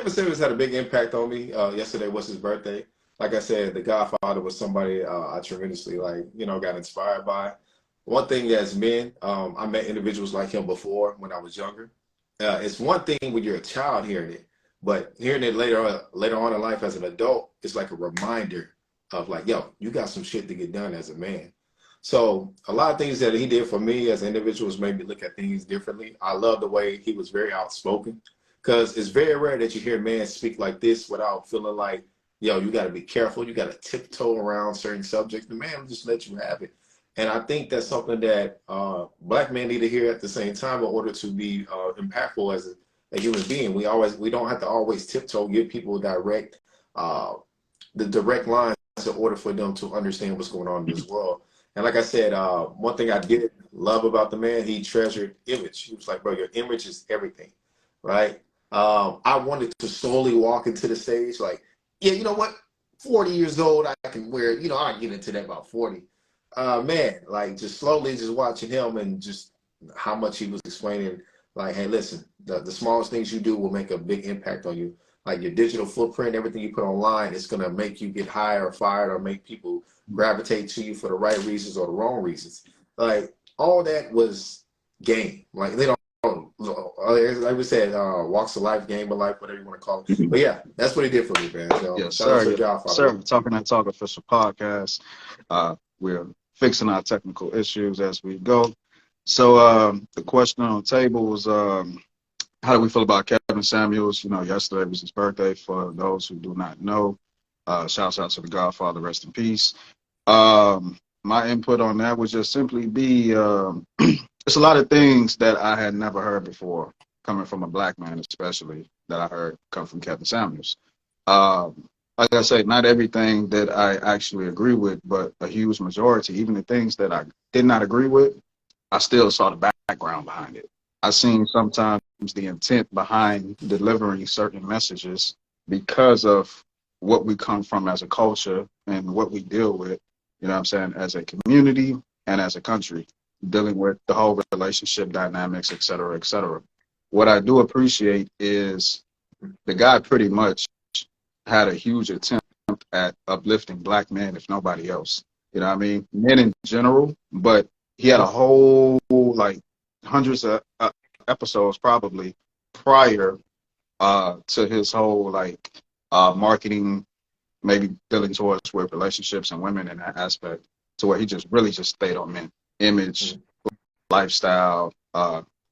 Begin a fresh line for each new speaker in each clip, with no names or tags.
Kevin Samuels had a big impact on me. Yesterday was his birthday. Like I said, The Godfather was somebody I tremendously got inspired by. One thing as men, I met individuals like him before when I was younger. It's one thing when you're a child hearing it, but hearing it later on in life as an adult, it's like a reminder of like, yo, you got some shit to get done as a man. So a lot of things that he did for me as individuals made me look at things differently. I love the way he was very outspoken because it's very rare that you hear men speak like this without feeling like, yo, you got to be careful. You got to tiptoe around certain subjects. The man will just let you have it. And I think that's something that black men need to hear at the same time in order to be impactful as a human being. We don't have to always tiptoe, give people the direct lines in order for them to understand what's going on in this world. And like I said, one thing I did love about the man, he treasured image. He was like, bro, your image is everything, right? I wanted to slowly walk into the stage like, yeah, you know what? 40 years old, I can wear, I get into that about 40. Man, like just slowly just watching him and just how much he was explaining, like, hey, listen, the smallest things you do will make a big impact on you. Like your digital footprint, everything you put online, it's going to make you get hired or fired or make people gravitate to you for the right reasons or the wrong reasons. Like all that was game. Like they don't, like we said, walks of life, game of life, whatever you want to call it. But yeah, that's what he did for me, man. So
Yes,
shout out
sir.
to the
Yes,
Godfather.
sir. Talking that talk official podcast. We're fixing our technical issues as we go. So the question on the table was, how do we feel about Kevin Samuels? Yesterday was his birthday. For those who do not know, shouts out to the Godfather, rest in peace. My input on that would just simply be, it's a lot of things that I had never heard before, coming from a black man, especially that I heard come from Kevin Samuels. Like I say, not everything that I actually agree with, but a huge majority, even the things that I did not agree with, I still saw the background behind it. I seen sometimes the intent behind delivering certain messages because of what we come from as a culture and what we deal with, you know what I'm saying, as a community and as a country, dealing with the whole relationship dynamics, et cetera, et cetera. What I do appreciate is the guy pretty much had a huge attempt at uplifting black men, if nobody else. You know what I mean? Men in general, but he had a whole, like, hundreds of episodes probably prior to his whole, like, marketing, maybe dealing towards with relationships and women in that aspect, to where he just really just stayed on men, image, lifestyle,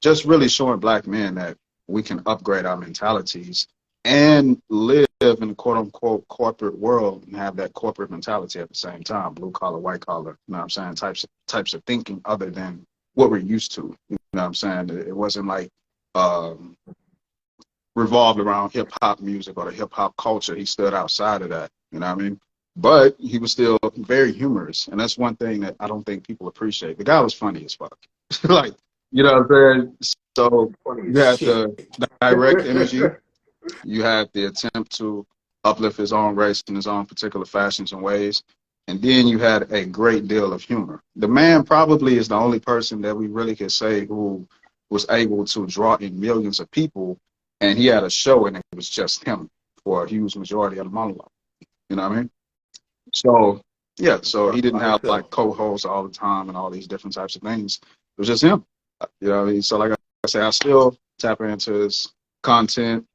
just really showing black men that we can upgrade our mentalities and live in the quote unquote corporate world and have that corporate mentality at the same time, blue collar, white collar, you know what I'm saying, types of thinking other than what we're used to. You know what I'm saying? It wasn't like revolved around hip hop music or the hip hop culture. He stood outside of that, you know what I mean? But he was still very humorous. And that's one thing that I don't think people appreciate. The guy was funny as fuck. Like, you know what I'm saying? So you had the direct energy. You had the attempt to uplift his own race in his own particular fashions and ways. And then you had a great deal of humor. The man probably is the only person that we really could say who was able to draw in millions of people. And he had a show and it was just him for a huge majority of the monologue. You know what I mean? So, yeah, so he didn't have like co-hosts all the time and all these different types of things. It was just him. You know what I mean? So like I say, I still tap into his content.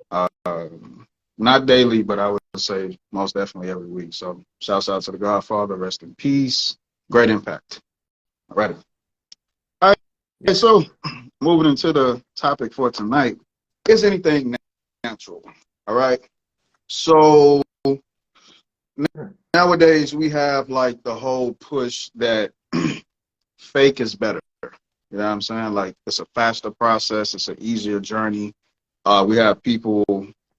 Not daily, but I would say most definitely every week. So shouts out to the Godfather, rest in peace. Great impact. All right. All right, so moving into the topic for tonight, is anything natural? All right. So nowadays we have like the whole push that fake is better. You know what I'm saying? Like it's a faster process, it's an easier journey. We have people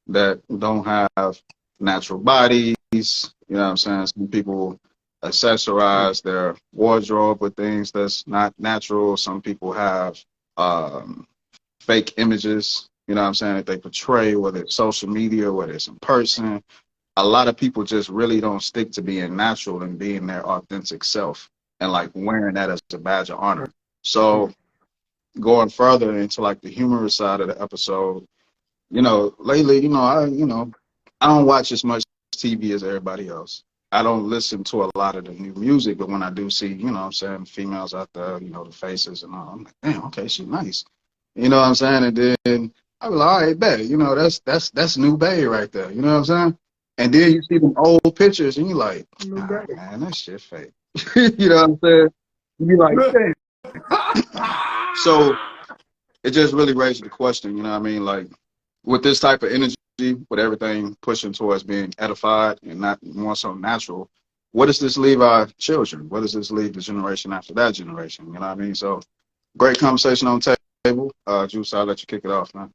that don't have natural bodies. You know what I'm saying? Some people accessorize their wardrobe with things that's not natural. Some people have fake images, you know what I'm saying, that they portray, whether it's social media, whether it's in person. A lot of people just really don't stick to being natural and being their authentic self and like wearing that as a badge of honor. So going further into like the humorous side of the episode, lately, I don't watch as much TV as everybody else. I don't listen to a lot of the new music, but when I do see, what I'm saying, females out there, the faces and all, I'm like, damn, okay, she's nice. You know what I'm saying? And then I was like, all right, bet, that's new bae right there. You know what I'm saying? And then you see them old pictures and you're like, nah, man, that shit fake. You know what I'm saying? You be like, damn. So it just really raises the question, you know what I mean? Like, with this type of energy, with everything pushing towards being edified and not more so natural, what does this leave our children? What does this leave the generation after that generation? You know what I mean? So, great conversation on the table. Juice, I'll let you kick it off, man.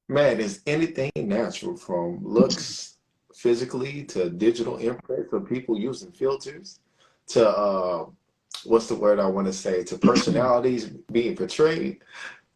Man, is anything natural from looks physically to digital imprint of people using filters to what's the word I want to say to personalities being portrayed?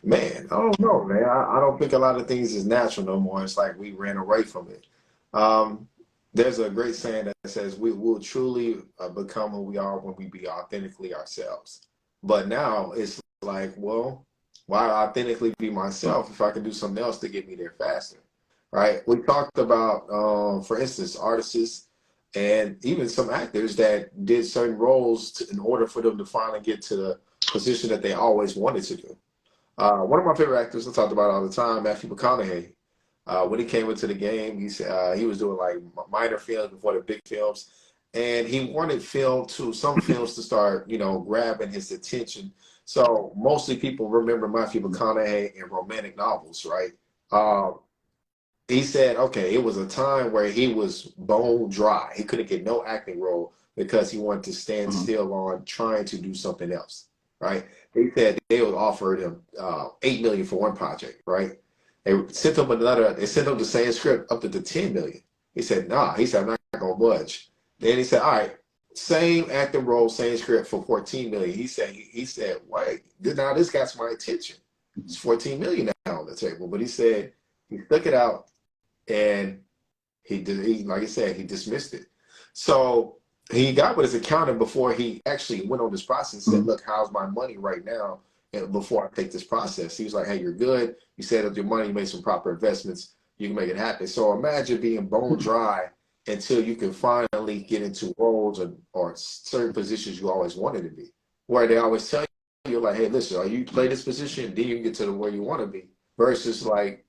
Man, I don't know, man. I don't think a lot of things is natural no more. It's like we ran away from it. Um, there's a great saying that says we will truly become who we are when we be authentically ourselves. But now it's like, well, why authentically be myself if I can do something else to get me there faster, right? We talked about, for instance, artists and even some actors that did certain roles in order for them to finally get to the position that they always wanted to do. One of my favorite actors I talked about all the time, Matthew McConaughey. When he came into the game, he was doing like minor films before the big films, and he wanted some films to start, grabbing his attention. So mostly people remember Matthew McConaughey in romantic novels, right? Um, he said, okay, it was a time where he was bone dry. He couldn't get no acting role because he wanted to stand
Mm-hmm.
still on trying to do something else, right? They said they would offer him $8 million for one project, right? They sent him the same script up to the 10 million. He said, nah, he said, I'm not gonna budge. Then he said, all right, same acting role, same script for 14 million. He said, wait, now this got my attention. It's 14 million now on the table. But he said he stuck it out and like I said, he dismissed it. So he got with his accountant before he actually went on this process and said,
Mm-hmm.
look, how's my money right now? And before I take this process, he was like, hey, you're good. You set up your money, you made some proper investments, you can make it happen. So imagine being bone dry until you can finally get into roles or certain positions you always wanted to be, where they always tell you, like, hey, listen, are you play this position, then you can get to where you want to be, versus like,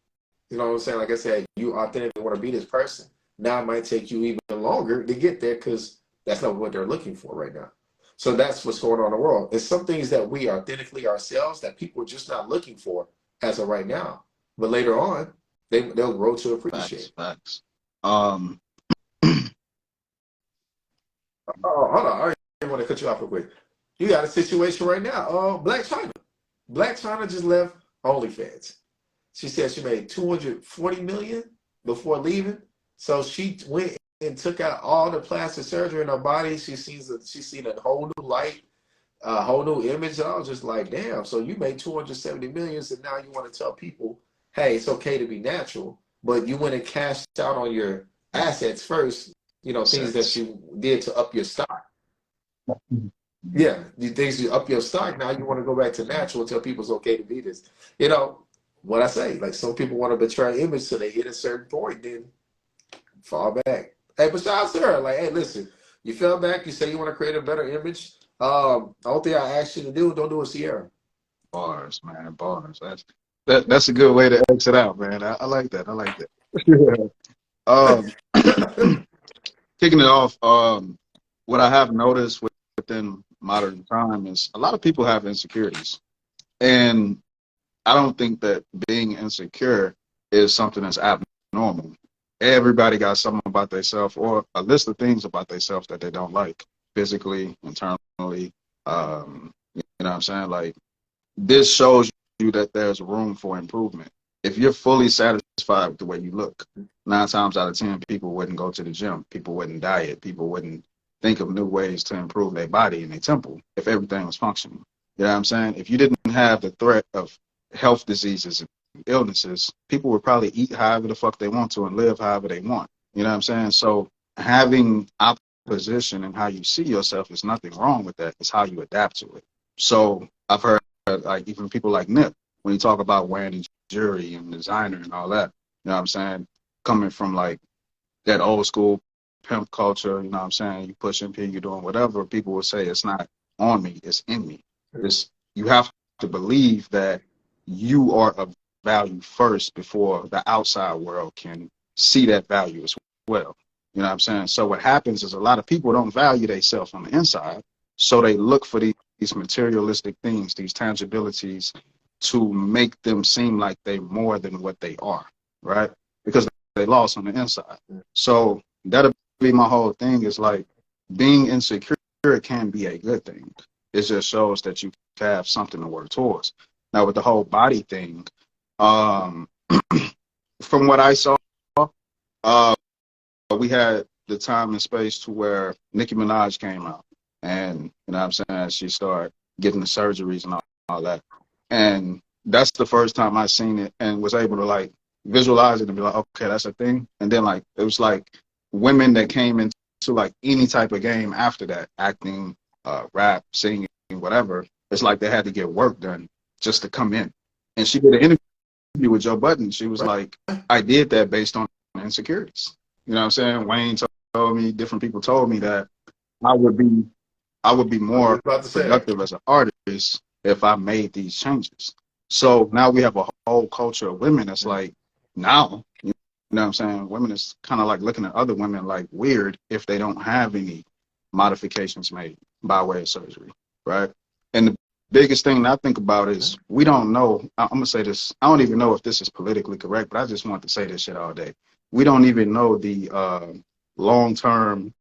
you know what I'm saying? Like I said, you authentically want to be this person. Now it might take you even longer to get there because that's not what they're looking for right now. So that's what's going on in the world. It's some things that we authentically ourselves that people are just not looking for as of right now. But later on, they'll grow to appreciate.
Facts. Um,
Oh, hold on. I want to cut you off real quick. You got a situation right now. Black China. Black China just left OnlyFans. She said she made 240 million before leaving. So she went and took out all the plastic surgery in her body. She's seen a whole new light, a whole new image. And I was just like, damn. So you made 270 millions, and now you want to tell people, hey, it's okay to be natural, but you went and cashed out on your assets first. Things that you did to up your stock. Yeah, the things you up your stock. Now you want to go back to natural and tell people it's okay to be this. You know what I say? Like some people want to betray image so they hit a certain point, then fall back. Hey, but shout out to her. Like, hey, listen, you fell back. You say you want to create a better image. The only thing I ask you to do, don't do a Sierra.
bars, man, bars. That's a good way to exit out, man. I like that. I like that. um, Kicking it off, what I have noticed within modern time is a lot of people have insecurities. And I don't think that being insecure is something that's abnormal. Everybody got something about themselves or a list of things about themselves that they don't like physically, internally. You know what I'm saying? Like, this shows you that there's room for improvement. If you're fully satisfied with the way you look, 9 times out of 10, people wouldn't go to the gym. People wouldn't diet. People wouldn't think of new ways to improve their body and their temple if everything was functioning. You know what I'm saying? If you didn't have the threat of health diseases and illnesses, people would probably eat however the fuck they want to and live however they want. You know what I'm saying? So having opposition and how you see yourself, there's nothing wrong with that. It's how you adapt to it. So I've heard like even people like Nip, when you talk about wearing luxury and designer and all that. You know what I'm saying? Coming from like that old school pimp culture, you know what I'm saying? You pushing P, you doing whatever. People will say it's not on me, it's in me. It's, you have to believe that you are of value first before the outside world can see that value as well. You know what I'm saying? So what happens is a lot of people don't value themselves on the inside, so they look for these materialistic things, these tangibilities, to make them seem like they're more than what they are, right? Because they lost on the inside. So that'll be my whole thing, is like being insecure can be a good thing. It just shows that you have something to work towards. Now with the whole body thing, um, from what I saw, uh, we had the time and space to where Nicki Minaj came out, and you know what I'm saying, she started getting the surgeries and all that. And that's the first time I seen it and was able to like visualize it and be like, okay, that's a thing. And then like it was like women that came into like any type of game after that, acting, rap, singing, whatever. It's like they had to get work done just to come in. And she did an interview with Joe Budden. She was like, I did that based on insecurities. You know what I'm saying? Wayne told me, different people told me that I would be more productive as an artist if I made these changes. So now we have a whole culture of women that's like, now, you know what I'm saying? Women is kind of like looking at other women like weird if they don't have any modifications made by way of surgery, right? And the biggest thing that I think about is we don't know. I'm going to say this. I don't even know if this is politically correct, but I just want to say this shit all day. We don't even know the long-term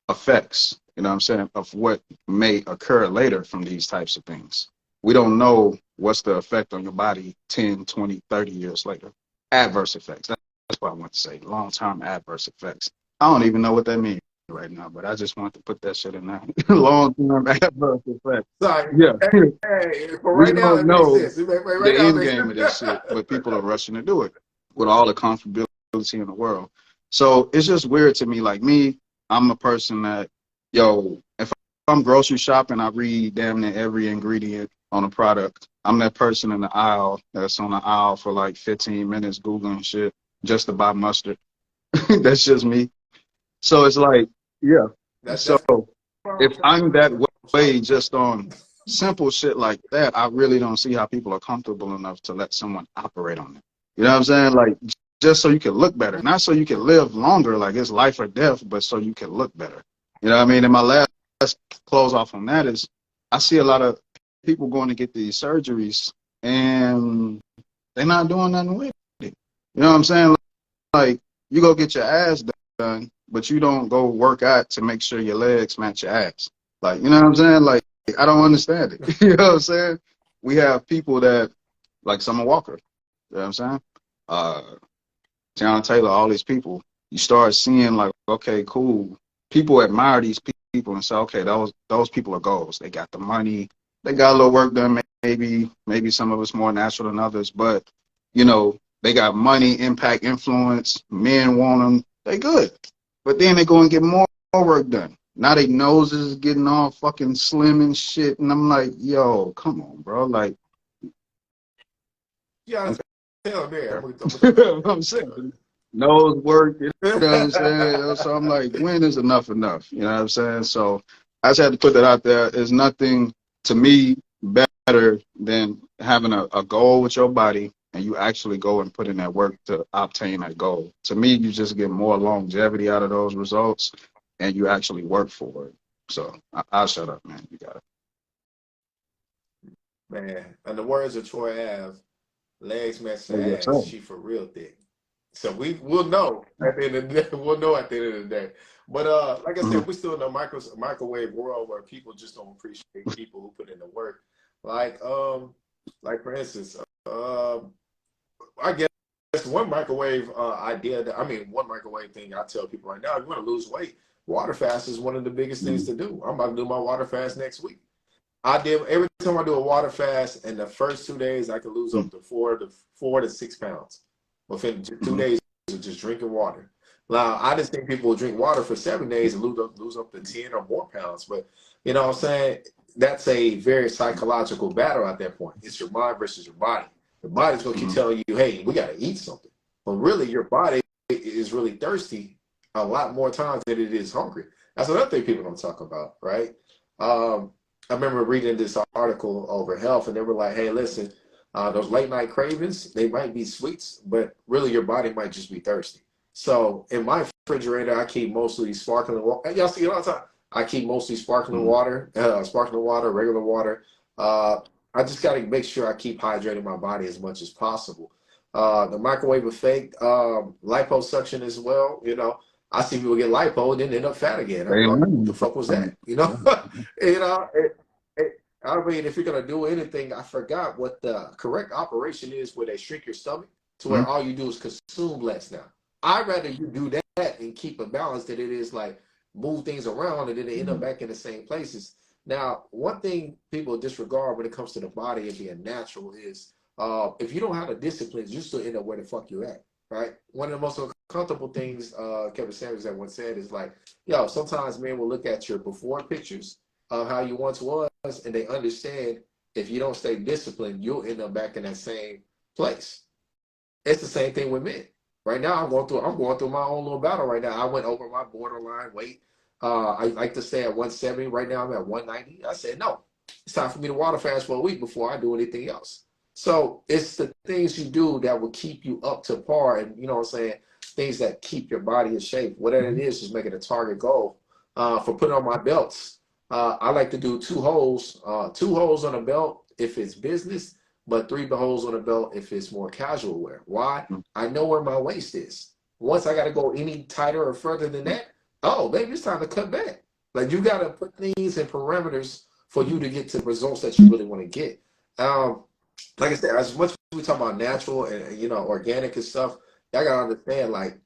effects, you know what I'm saying, of what may occur later from these types of things. We don't know what's the effect on your body 10, 20, 30 years later. Adverse effects. That's what I want to say. Long-term adverse effects. I don't even know what that means right now, but I just want to put that shit in there. Long-term adverse effects.
Sorry.
Yeah.
Hey, for right
we
now,
don't
it makes
know
sense. Right
the
now,
end game of this shit, but people are rushing to do it with all the comfortability in the world. So it's just weird to me. Like me, I'm a person that, yo, if I'm grocery shopping, I read damn near every ingredient on a product. I'm that person in the aisle that's on the aisle for like 15 minutes Googling shit just to buy mustard. That's just me. So it's like, yeah. So if I'm that way just on simple shit like that, I really don't see how people are comfortable enough to let someone operate on it. You know what I'm saying? Like, just so you can look better, not so you can live longer, like it's life or death, but so you can look better. You know what I mean? And my last close off on that is I see a lot of people going to get these surgeries and they're not doing nothing with it. You know what I'm saying? Like, you go get your ass done, but you don't go work out to make sure your legs match your ass. Like, you know what I'm saying? Like, I don't understand it. You know what I'm saying? We have people that, like Summer Walker, you know what I'm saying? Tiana Taylor, all these people, you start seeing like, okay, cool. People admire these people and say, okay, those people are goals. They got the money, they got a little work done, maybe some of us more natural than others, but you know, they got money, impact, influence, men want them, they good. But then they go and get more work done. Now their noses is getting all fucking slim and shit. And I'm like, yo, come on, bro. Like,
yeah, tell there.
I'm saying, nose work, you know what I'm saying? So I'm like, when is enough enough? You know what I'm saying? So I just had to put that out there. There's nothing to me better than having a goal with your body and you actually go and put in that work to obtain that goal. To me, you just get more longevity out of those results and you actually work for it. So I'll shut up, man. You got it.
Man, in the words of Troy Ave, legs match
Oh,
the
yes,
ass,
sir.
she for real thick. So we'll know at the end of the day. We'll know at the end of the day. But like I said, we're still in a microwave world where people just don't appreciate people who put in the work. Like for instance, I guess one microwave one microwave thing I tell people right now, if you want to lose weight, water fast is one of the biggest things to do. I'm about to do my water fast next week. Every time I do a water fast, in the first 2 days, I can lose up to 4 to 6 pounds within 2 days of just drinking water. Now, I just think people will drink water for 7 days and lose up to 10 or more pounds. But you know what I'm saying? that's a very psychological battle at that point. It's your mind versus your body. The body's gonna keep
Mm-hmm.
telling you, hey, we gotta eat something. But really your body is really thirsty a lot more times than it is hungry. That's another thing people don't talk about, right? I remember reading this article over health, and they were like, hey, listen, those late night cravings, they might be sweets, but really your body might just be thirsty. So in my refrigerator, I keep mostly sparkling water. Y'all see it all the time. I keep mostly sparkling water, regular water. Uh, I just got to make sure I keep hydrating my body as much as possible. The microwave effect, liposuction as well. You know, I see people get lipo and then end up fat again. I'm like, what the
Amen.
fuck was that? You know, you know. I mean, if you're gonna do anything, I forgot what the correct operation is where they shrink your stomach to where
Mhm.
all you do is consume less now. I'd rather you do that and keep a balance than it is like move things around and then they end up back in the same places. Now, one thing people disregard when it comes to the body and being natural is if you don't have the disciplines, you still end up where the fuck you at, right? One of the most uncomfortable things Kevin Samuels that once said is like, yo, sometimes men will look at your before pictures of how you once was, and they understand if you don't stay disciplined, you'll end up back in that same place. It's the same thing with men. Right now, I'm going through my own little battle right now. I went over my borderline weight. I like to stay at 170. Right now, I'm at 190. I said no. It's time for me to water fast for a week before I do anything else. So it's the things you do that will keep you up to par, and you know what I'm saying. Things that keep your body in shape. Whatever it is, just make it a target goal. For putting on my belts, I like to do two holes on a belt if it's business, but three holes on a belt if it's more casual wear. Why? I know where my waist is. Once I got to go any tighter or further than that, oh, baby, it's time to cut back. Like you got to put things in parameters for you to get to the results that you really want to get. Um, like I said, as much as we talk about natural and you know organic and stuff, y'all gotta understand like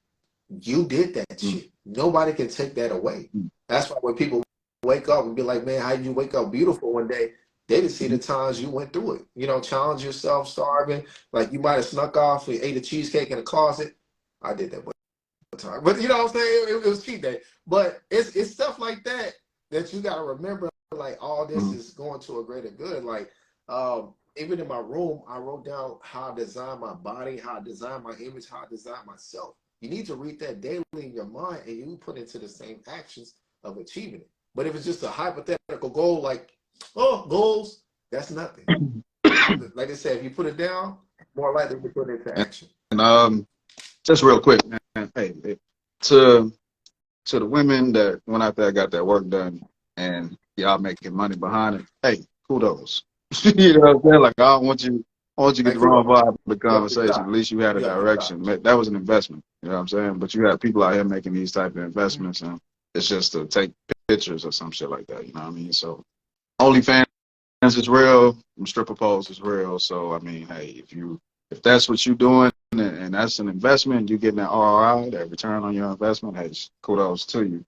you did that shit. Nobody can take that away. That's why when people wake up and be like, man, how did you wake up beautiful one day? They didn't see the times you went through it. You know, challenge yourself, starving. Like you might have snuck off and ate a cheesecake in a closet. I did that one time. But you know what I'm saying? It was cheat day. But it's stuff like that that you gotta remember, like all this is going to a greater good. Like even in my room, I wrote down how I design my body, how I design my image, how I design myself. You need to read that daily in your mind and you put into the same actions of achieving it. But if it's just a hypothetical goal, like, oh, goals, that's nothing. Like I said, if you put it down, more likely to put it into action.
And just real quick, man. Hey, to to the women that went out there, got that work done, and y'all making money behind it. Hey, kudos. You know what I'm saying? Like I want you to
Hey,
get the wrong
kudos.
vibe of the
You have a good
conversation.
job.
At least you had a
You have a good job.
direction. That was an investment. You know what I'm saying? But you have people out here making these type of investments, and it's just to take pictures or some shit like that. You know what I mean? So OnlyFans is real. Stripper poles is real. So I mean, hey, if that's what you're doing and that's an investment, you're getting that ROI, that return on your investment. Hey, kudos to you.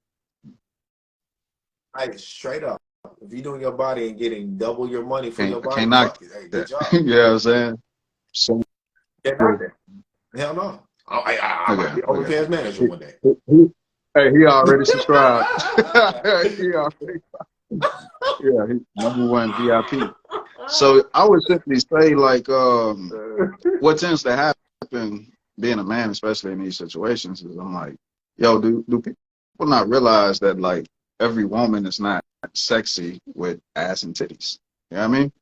Hey, straight up. If you're doing your body and getting double your money for your
I can't
body,
knock
fuck it. Hey, good
that.
job.
You know what I'm saying? So
Get out there. Hell no. I might be
okay.
OnlyFans manager one day.
Hey, he already subscribed. He already, yeah, he number one VIP. So I would simply say, like, what tends to happen, being a man, especially in these situations, is I'm like, yo, do people not realize that like every woman is not sexy with ass and titties? You know what I mean?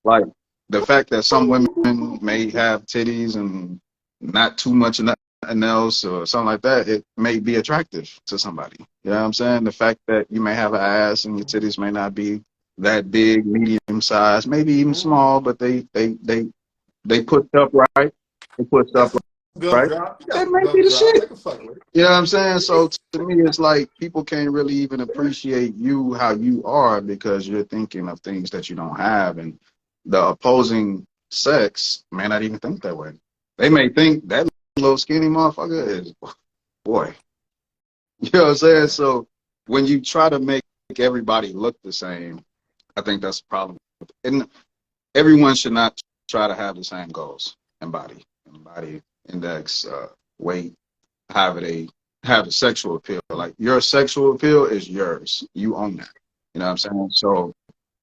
Like the fact that some women may have titties and not too much of nothing else or something like that, it may be attractive to somebody. You know what I'm saying? The fact that you may have an ass and your titties may not be that big, medium size, maybe even small, but they put up right. They put
Got
up
some gum
right.
drop. You got
That
some
may
gum
be the
drops. I
shit.
can fuck with it.
You know what I'm saying? So to me, it's like people can't really even appreciate you how you are because you're thinking of things that you don't have. And the opposing sex may not even think that way. They may think that little skinny motherfucker is, boy. You know what I'm saying?
Man.
So when you try to make everybody look the same, I think that's a problem. And everyone should not try to have the same goals and body index, weight, have a sexual appeal. Like your sexual appeal is yours. You own that. You know what I'm saying? So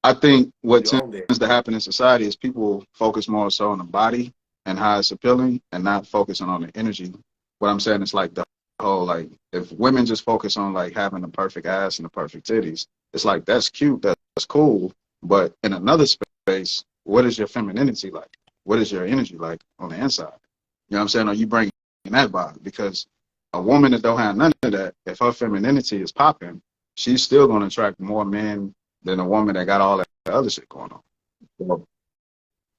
I think what
You own that.
tends to happen in society is people focus more so on the body and how it's appealing and not focusing on the energy. What I'm saying is like the whole, like, if women just focus on like having the perfect ass and the perfect titties, it's like that's cute, that's cool. But in another space, what is your femininity like? What is your energy like on the inside? You know what I'm saying? Are you bringing that vibe? Because a woman that don't have none of that, if her femininity is popping, she's still going to attract more men than a woman that got all that other shit going on. So,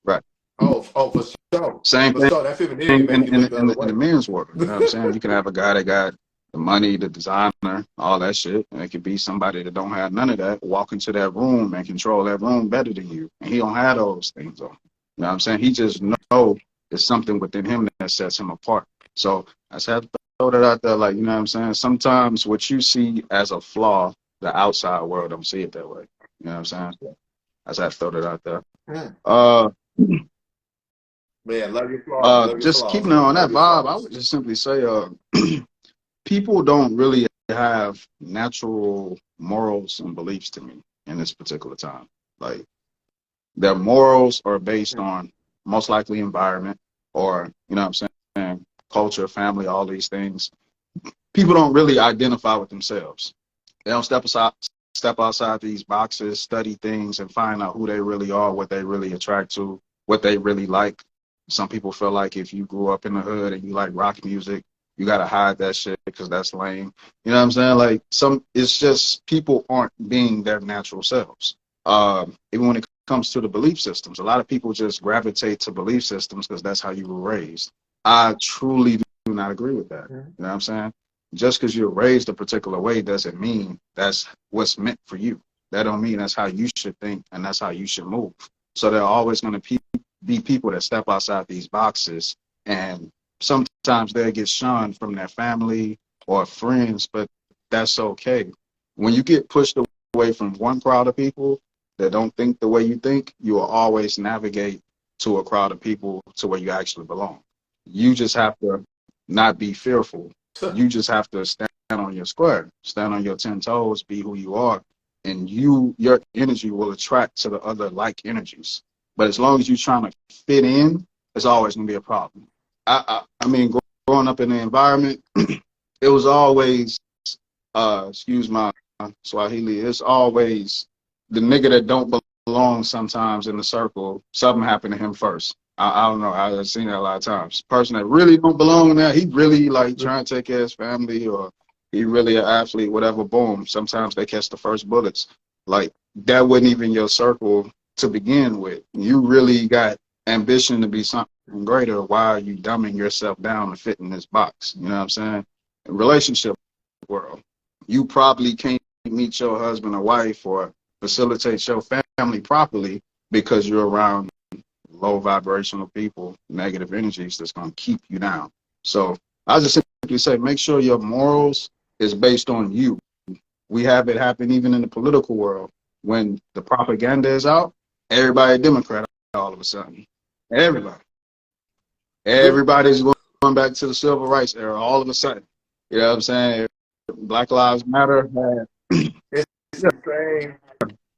right.
Oh, for sure.
Same
For
thing
sure. That femininity
in,
make you look the other
in
way.
the men's world. You know what I'm saying? You can have a guy that got the money, the designer, all that shit. And it could be somebody that don't have none of that, walk into that room and control that room better than you. And he don't have those things on. You know what I'm saying? He just know there's something within him that sets him apart. So I just have to throw that out there, like, you know what I'm saying? Sometimes what you see as a flaw, the outside world don't see it that way. You know what I'm saying? So I just have to throw that out there.
Mm.
Uh,
Man, love your flaws. Love your
just
flaws,
keeping it
man.
on
Love
that
your
vibe, I
flaws.
would just simply say, people don't really have natural morals and beliefs to me in this particular time. Like, their morals are based
Mm.
on most likely environment or, you know what I'm saying, culture, family, all these things. People don't really identify with themselves. They don't step outside these boxes, study things, and find out who they really are, what they really attract to, what they really like. Some people feel like if you grew up in the hood and you like rock music, you gotta hide that shit because that's lame. You know what I'm saying? Like, it's just people aren't being their natural selves. Even when it comes to the belief systems, a lot of people just gravitate to belief systems because that's how you were raised. I truly do not agree with that.
Mm.
You know what I'm saying? Just because you're raised a particular way doesn't mean that's what's meant for you. That don't mean that's how you should think and that's how you should move. So there are always going to be people that step outside these boxes, and sometimes they get shunned from their family or friends, but that's okay. When you get pushed away from one crowd of people that don't think the way you think, you will always navigate to a crowd of people to where you actually belong. You just have to not be fearful. You just have to stand on your square, stand on your 10 toes, be who you are, and your energy will attract to the other like energies. But as long as you're trying to fit in, it's always gonna be a problem. I mean, growing up in the environment, it was always, excuse my Swahili, it's always the nigga that don't belong sometimes in the circle. Something happened to him first. I don't know. I've seen that a lot of times. Person that really don't belong there, he really like trying to take care of his family, or he really an athlete, whatever. Boom. Sometimes they catch the first bullets. Like, that wasn't even your circle to begin with. You really got ambition to be something greater. Why are you dumbing yourself down to fit in this box? You know what I'm saying? Relationship world, you probably can't meet your husband or wife or facilitate your family properly because you're around low vibrational people, negative energies that's going to keep you down. So I just simply say, make sure your morals is based on you. We have it happen even in the political world. When the propaganda is out, everybody a Democrat all of a sudden. Everybody. Everybody's going back to the civil rights era all of a sudden. You know what I'm saying? Black Lives Matter.
It's
Yeah,
the same.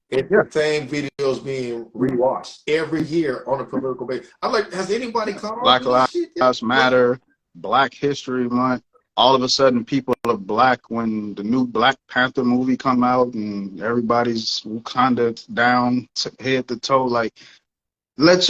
It's
yeah.
the same videos being rewatched every year on a political basis. I'm like, has anybody caught on
Black
to this shit yet?
Lives Matter, Black History Month. All of a sudden, people are black when the new Black Panther movie come out, and everybody's Wakanda down to head to toe. Like, let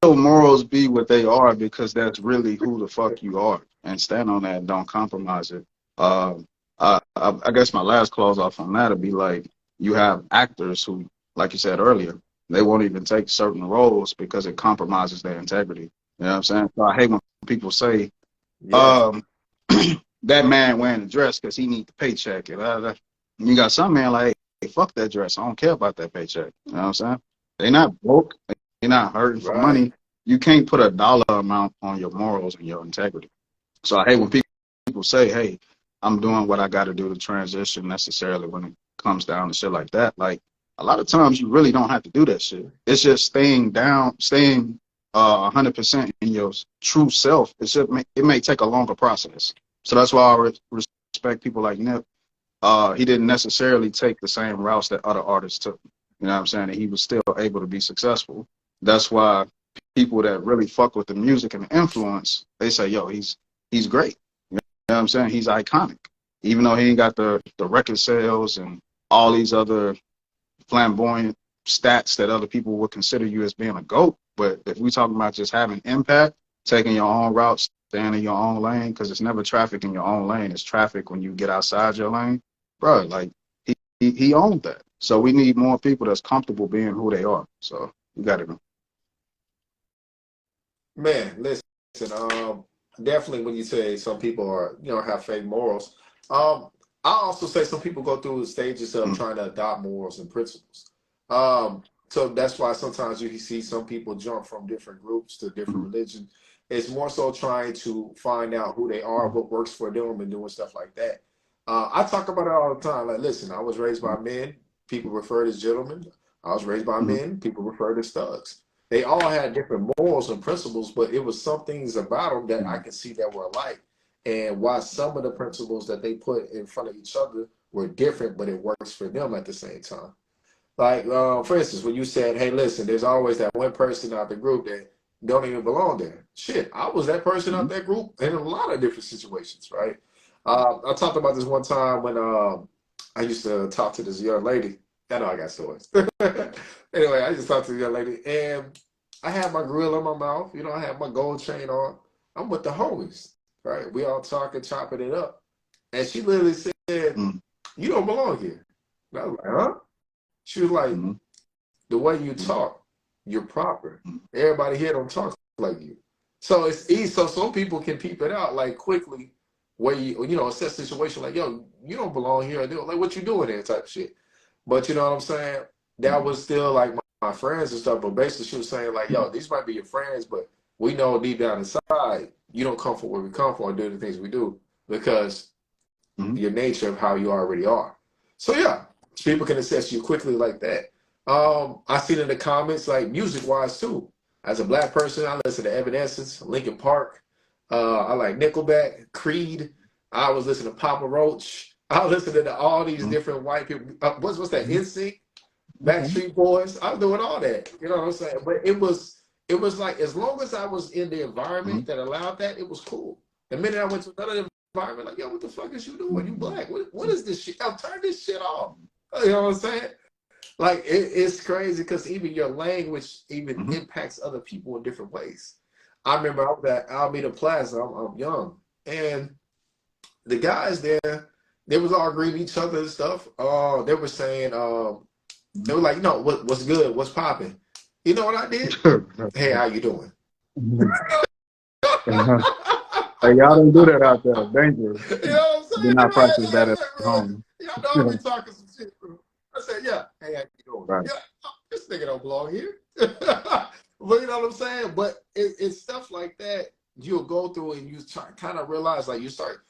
your morals be what they are, because that's really who the fuck you are, and stand on that. Don't compromise it. Uh, I guess my last close off on that would be like, you have actors who, like you said earlier, they won't even take certain roles because it compromises their integrity. You know what I'm saying? So I hate when people say,
Yes.
um, that man wearing a dress because he need the paycheck. And you got some man like, hey, fuck that dress. I don't care about that paycheck. You know what I'm saying? They not broke. They're not hurting for
Right.
money. You can't put a dollar amount on your morals and your integrity. So I hate when people say, hey, I'm doing what I got to do to transition, necessarily when it comes down to shit like that. Like, a lot of times you really don't have to do that shit. It's just staying 100% in your true self. It may take a longer process. So that's why I respect people like Nip. He didn't necessarily take the same routes that other artists took. You know what I'm saying? And he was still able to be successful. That's why people that really fuck with the music and the influence, they say, yo, he's great. You know what I'm saying? He's iconic. Even though he ain't got the record sales and all these other flamboyant stats that other people would consider you as being a GOAT. But if we talking about just having impact, taking your own routes, staying in your own lane, because it's never traffic in your own lane. It's traffic when you get outside your lane. Bro, like, he owned that. So we need more people that's comfortable being who they are. So you got it.
Man, listen, definitely when you say some people are, have fake morals, I also say some people go through the stages of trying to adopt morals and principles. So that's why sometimes you can see some people jump from different groups to different religions. It's more so trying to find out who they are, what works for them, and doing stuff like that. I talk about it all the time. Like, listen, I was raised by men. People referred as gentlemen. I was raised by men. People referred as thugs. They all had different morals and principles, but it was some things about them that I could see that were alike. And why some of the principles that they put in front of each other were different, but it works for them at the same time. Like, for instance, when you said, hey, listen, there's always that one person out the group that don't even belong there. Shit, I was that person out that group in a lot of different situations, right? I talked about this one time when I used to talk to this young lady. I know I got stories. Anyway, I just talked to the young lady, and I had my grill in my mouth. I had my gold chain on. I'm with the homies, right? We all talking, chopping it up. And she literally said, you don't belong here. And I was like, huh? She was like, the way you talk, you're proper. Everybody here don't talk like you. So it's easy. So some people can peep it out like quickly where assess the situation like, yo, you don't belong here. Like, what you doing there type of shit. But you know what I'm saying? That was still like my friends and stuff. But basically she was saying like, yo, these might be your friends, but we know deep down inside, you don't come from where we come from or do the things we do because your nature of how you already are. So yeah, people can assess you quickly like that. I seen in the comments, like music-wise too. As a black person, I listen to Evanescence, Linkin Park. I like Nickelback, Creed. I was listening to Papa Roach. I was listening to all these different white people. What's that? NSYNC, Backstreet Boys. I was doing all that. You know what I'm saying? But it was like as long as I was in the environment that allowed that, it was cool. The minute I went to another environment, like, yo, what the fuck is you doing? You black? What is this shit? I'll turn this shit off. You know what I'm saying? Like it's crazy because even your language even impacts other people in different ways. I remember I was at Alameda Plaza. I'm young, and the guys there, they was all greeting each other and stuff. They were saying, they were like, what's good? What's popping? You know what I did? Hey, how you doing?
Hey, y'all don't do that out there. Dangerous.
You know what I'm saying?
Do not practice that at home.
Y'all know I be talking some shit. I said, yeah, hey, how you doing?
Right.
Yeah, this nigga don't belong here. But you know what I'm saying? But it's stuff like that you'll go through and you kind of realize, like, you start,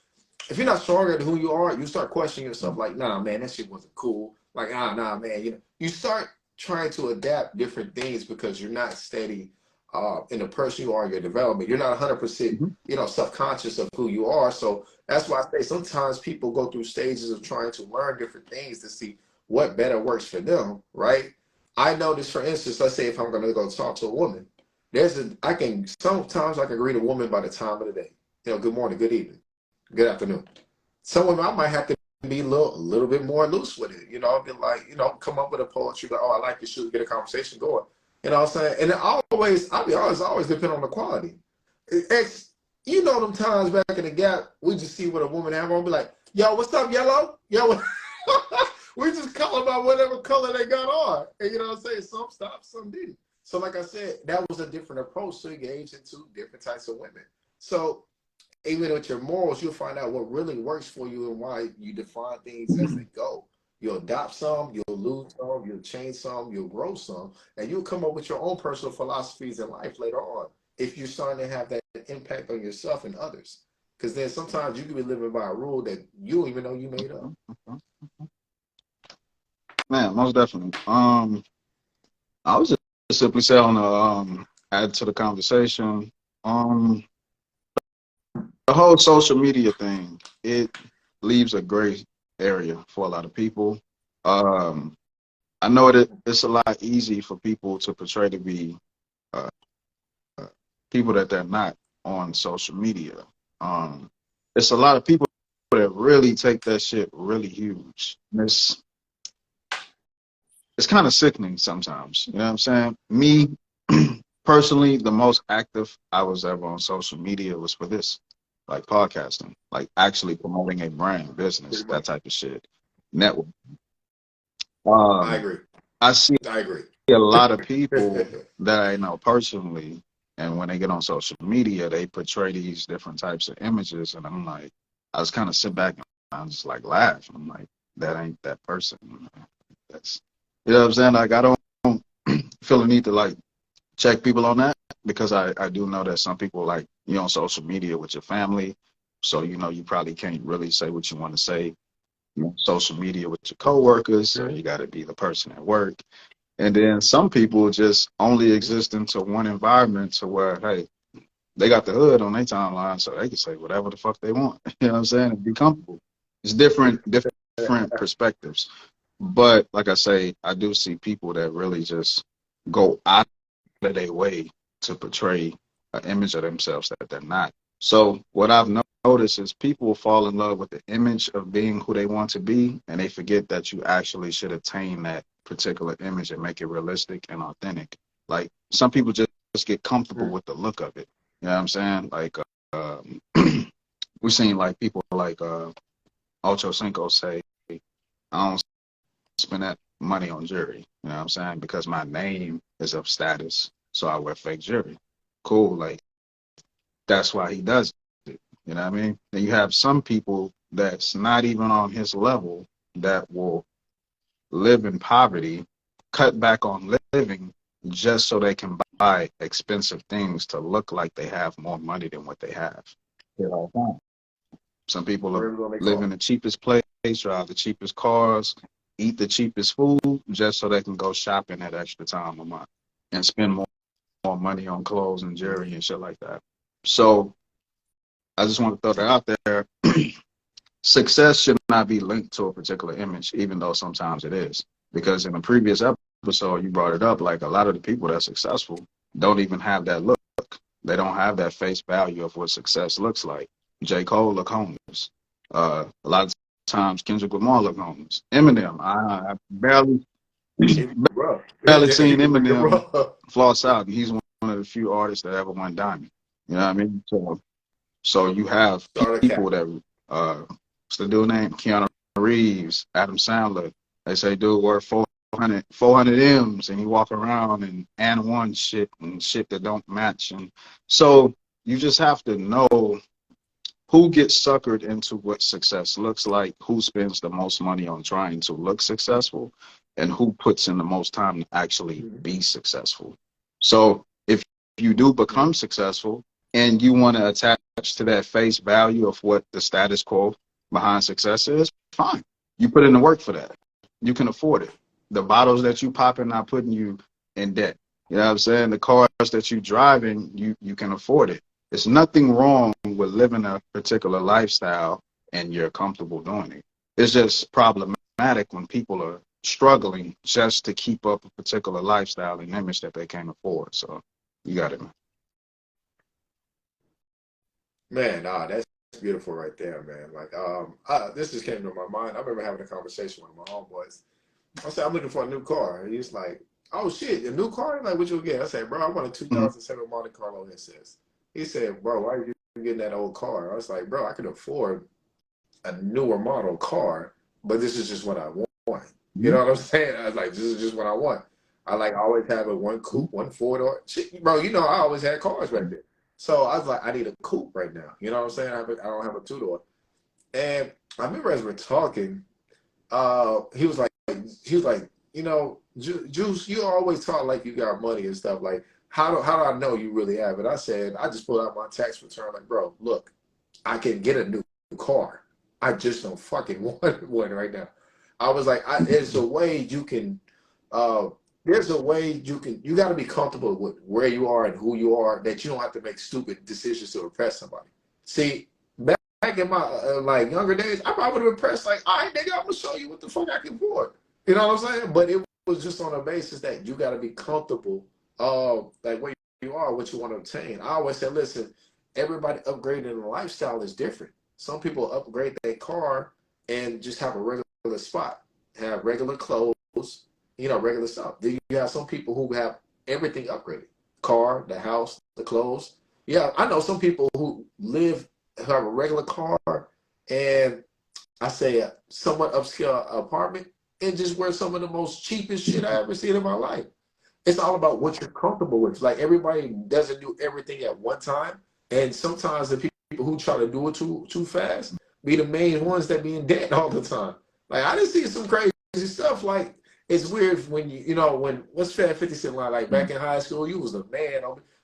if you're not stronger than who you are, you start questioning yourself, like, nah, man, that shit wasn't cool. Like, nah, man. You start trying to adapt different things because you're not steady in the person you are in your development. You're not 100%, self-conscious of who you are. So that's why I say sometimes people go through stages of trying to learn different things to see what better works for them, right? I notice, for instance, let's say if I'm going to go talk to a woman, sometimes I can greet a woman by the time of the day. Good morning, good evening, good afternoon. Some women I might have to be a little bit more loose with it. Be like, come up with a poetry, like, oh, I like your shoes, get a conversation going. You know what I'm saying? And I'll be honest, always depend on the quality. Them times back in the Gap, we just see what a woman have on, be like, yo, what's up, yellow? Yo, we just call about whatever color they got on. And you know what I'm saying? Some stopped, some didn't. So like I said, that was a different approach to engage into different types of women. So even with your morals, you'll find out what really works for you and why you define things as they go. You'll adopt some, you'll lose some, you'll change some, you'll grow some, and you'll come up with your own personal philosophies in life later on if you're starting to have that impact on yourself and others. Because then sometimes you can be living by a rule that you don't even know you made up.
Man, most definitely. I was just simply saying, add to the conversation. The whole social media thing, it leaves a gray area for a lot of people. I know that it's a lot easy for people to portray to be uh, people that they're not on social media. Um, it's a lot of people that really take that shit really huge. And it's kind of sickening sometimes. You know what I'm saying? Me personally, the most active I was ever on social media was for this, like podcasting, like actually promoting a brand, business,
Pretty
that
much.
type of shit. Network.
I
Um,
agree.
I see
I agree.
a lot of people that I know personally, and when they get on social media, they portray these different types of images, and I'm like, I just kind of sit back and I'm just like laugh. I'm like, that ain't that person. That's, you know what I'm saying? Like, I don't feel the need to like check people on that because I do know that some people like you on social media with your family, so you know you probably can't really say what you want to say. You know, social media with your coworkers, so you got to be the person at work. And then some people just only exist into one environment to where, hey, they got the hood on their timeline, so they can say whatever the fuck they want. You know what I'm saying? And be comfortable. It's different perspectives. But like I say, I do see people that really just go out of their way to portray an image of themselves that they're not. So what I've noticed is people fall in love with the image of being who they want to be, and they forget that you actually should attain that particular image and make it realistic and authentic. Like some people just get comfortable with the look of it. You know what I'm saying? Like um, we've seen like people like Ocho Cinco say, I don't spend that money on jewelry. You know what I'm saying? Because my name is of status, so I wear fake jewelry. Cool, like that's why he does it. You know what I mean? And you have some people that's not even on his level that will live in poverty, cut back on living just so they can buy expensive things to look like they have more money than what they have. Yeah. Some people
Whatever they
live in
call.
the cheapest place, drive the cheapest cars, eat the cheapest food just so they can go shopping that extra time a month and spend more money on clothes and jewelry and shit like that. So I just want to throw that out there. Success should not be linked to a particular image, even though sometimes it is. Because in the previous episode, you brought it up, like a lot of the people that are successful don't even have that look. They don't have that face value of what success looks like. J. Cole look homeless. A lot of times Kendrick Lamar look homeless. Eminem, I barely
Bro.
barely seen Eminem
Bro.
floss out, and he's one of the few artists that ever went diamond. You know what I mean? So you have
Start a
people
cap.
that what's the dude name? Keanu Reeves, Adam Sandler. They say dude worth 400 M's and he walk around and one shit and shit that don't match. And so you just have to know who gets suckered into what success looks like, who spends the most money on trying to look successful, and who puts in the most time to actually be successful. So if you do become successful and you want to attach to that face value of what the status quo behind success is, fine. You put in the work for that. You can afford it. The bottles that you pop in are putting you in debt. You know what I'm saying? The cars that you driving, you can afford it. There's nothing wrong with living a particular lifestyle and you're comfortable doing it. It's just problematic when people are struggling just to keep up a particular lifestyle and image that they can't afford. So you got it, man.
Man, that's beautiful right there, man. Like, this just came to my mind. I remember having a conversation with my homeboys. I said, I'm looking for a new car. And he's like, oh shit, a new car? Like, what you get? I said, bro, I want a
Mm-hmm.
2007 Monte Carlo SS. He said, bro, why are you getting that old car? I was like, bro, I can afford a newer model car, but this is just what I want. You know what I'm saying? I was like, this is just what I want. I like always have a one coupe, one four door. Shit, bro, you know I always had cars back there. So I was like, I need a coupe right now. You know what I'm saying? I don't have a two door. And I remember as we're talking, he was like, you know, Juice, you always talk like you got money and stuff. Like, how do I know you really have it? I said, I just pulled out my tax return. Like, bro, look, I can get a new car. I just don't fucking want one right now. I was like, there's a way you can, uh, you got to be comfortable with where you are and who you are, that you don't have to make stupid decisions to impress somebody. See, back in my like younger days, I probably would have impressed like, all right, nigga, I'm gonna show you what the fuck I can afford. You know what I'm saying? But it was just on a basis that you got to be comfortable, like where you are, what you want to obtain. I always say, listen, everybody upgrading in the lifestyle is different. Some people upgrade their car and just have a regular spot, have regular clothes, regular stuff. Then you have some people who have everything upgraded: car, the house, the clothes. Yeah, I know some people who have a regular car and I say a somewhat upscale apartment and just wear some of the most cheapest shit I ever seen in my life. It's all about what you're comfortable with. Like everybody doesn't do everything at one time, and sometimes the people who try to do it too fast be the main ones that be in debt all the time. Like I just see some crazy stuff. Like it's weird when when what's Fat 50 Cent like back in high school, you was a man.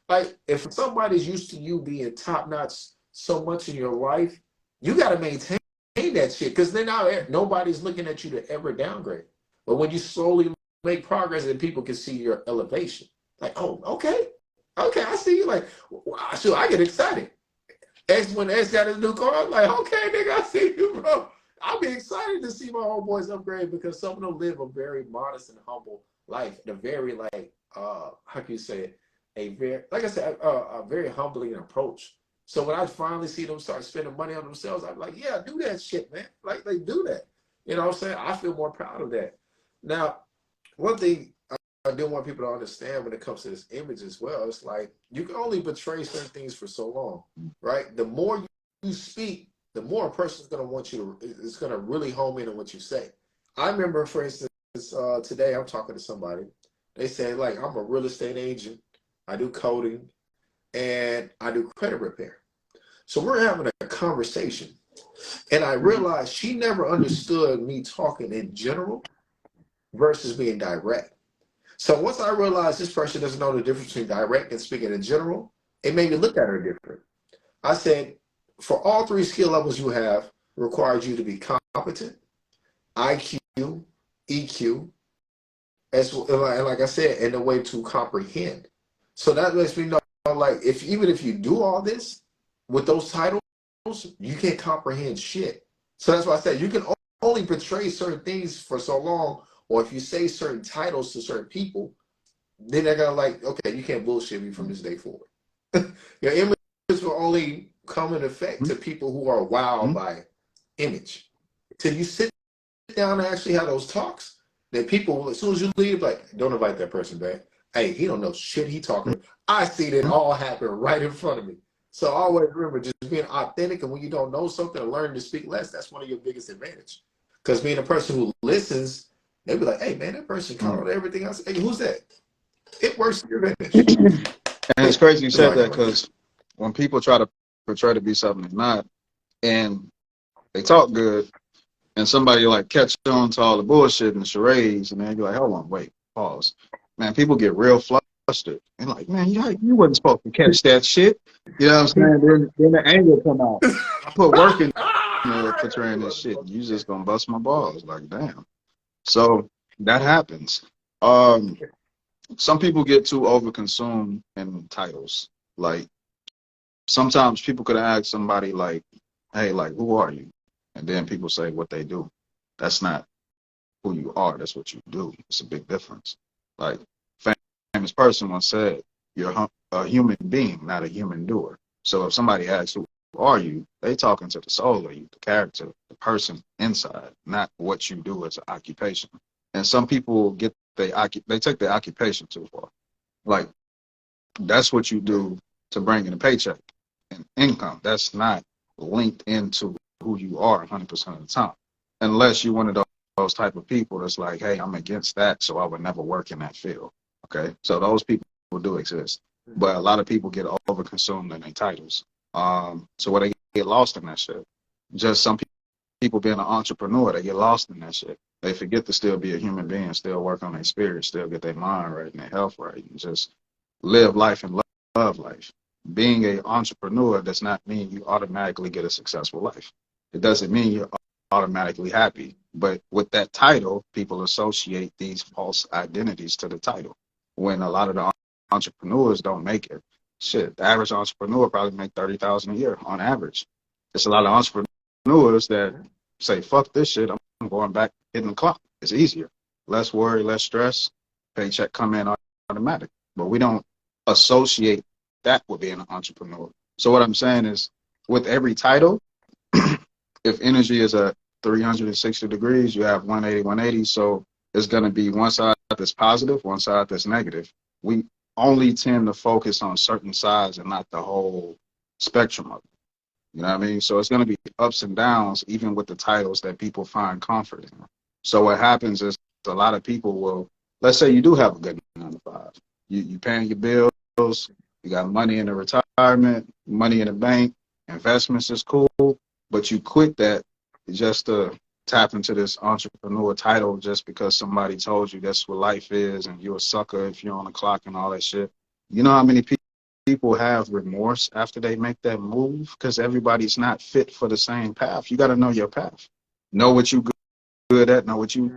Like if somebody's used to you being top notch so much in your life, you got to maintain that shit because then now nobody's looking at you to ever downgrade. But when you slowly make progress and people can see your elevation, like, oh, okay, I see you. Like, wow, so I get excited. When X got his new car, I'm like, okay, nigga, I see you, bro. I'll be excited to see my homeboys upgrade because some of them live a very modest and humble life. The very how can you say it? A very, like I said, a very humbling approach. So when I finally see them start spending money on themselves, I'm like, yeah, do that shit, man. Like they do that. You know what I'm saying? I feel more proud of that. Now, one thing I do want people to understand when it comes to this image as well, it's like you can only portray certain things for so long, right? The more you speak, the more a person's gonna want you to, it's gonna really home in on what you say. I remember, for instance, today I'm talking to somebody. They say, like, I'm a real estate agent, I do coding, and I do credit repair. So we're having a conversation, and I realized she never understood me talking in general versus being direct. So once I realized this person doesn't know the difference between direct and speaking in general, it made me look at her different. I said, for all three skill levels you have, requires you to be competent, IQ, EQ, and like I said, in a way to comprehend. So that lets me know, like, even if you do all this with those titles, you can't comprehend shit. So that's why I said you can only portray certain things for so long, or if you say certain titles to certain people, then they're gonna like, okay, you can't bullshit me from this day forward. Your image will only come in effect to people who are wowed by image. Till you sit down and actually have those talks, then people, as soon as you leave, like, don't invite that person back. Hey, he don't know shit he talking about. I see that all happen right in front of me. So always remember, just being authentic, and when you don't know something and learning to speak less, that's one of your biggest advantage. Because being a person who listens, they be like, hey, man, that person caught on everything else. Hey, who's that? It works to your advantage.
And it's crazy you said that because when people try to portray to be something they're not, and they talk good, and somebody like catch on to all the bullshit and the charades, and then you're like, hold on, wait, pause. Man, people get real flustered. And like, man, you wasn't supposed to catch that shit. You know what I'm saying? Then the anger come out. I put work in portraying this shit. You just gonna bust my balls. Like, damn. So that happens. Some people get too overconsumed in titles. Like, sometimes people could ask somebody like, hey, like, who are you? And then people say what they do. That's not who you are. That's what you do. It's a big difference. Like, famous person once said, you're a human being, not a human doer. So if somebody asks, who are you? They talking to the soul of you, the character, the person inside, not what you do as an occupation. And some people get they take their occupation too far. Like, that's what you do to bring in a paycheck and income. That's not linked into who you are 100% of the time. Unless you're one of those type of people that's like, hey, I'm against that, so I would never work in that field. Okay? So those people do exist. But a lot of people get overconsumed in their titles. So where they get lost in that shit. Just some people being an entrepreneur, they get lost in that shit. They forget to still be a human being, still work on their spirit, still get their mind right and their health right, and just live life and love life. Being an entrepreneur does not mean you automatically get a successful life. It doesn't mean you're automatically happy. But with that title, people associate these false identities to the title. When a lot of the entrepreneurs don't make it. Shit, the average entrepreneur probably make $30,000 a year on average. There's a lot of entrepreneurs that say, fuck this shit, I'm going back hitting the clock. It's easier. less worry, less stress, paycheck come in automatic. But we don't associate that with being an entrepreneur. So what I'm saying is, with every title, if energy is at 360 degrees, you have 180, 180. So it's going to be one side that's positive, one side that's negative. We only tend to focus on certain sides and not the whole spectrum of it. You know what I mean? So it's going to be ups and downs, even with the titles that people find comfort in. So what happens is a lot of people will, let's say you do have a good 9 to 5. You paying your bills, you got money in the retirement, money in the bank, investments is cool, but you quit that just to tap into this entrepreneur title just because somebody told you that's what life is and you're a sucker if you're on the clock and all that shit. You know how many people have remorse after they make that move? Because everybody's not fit for the same path. You got to know your path. Know what you good at, know what you're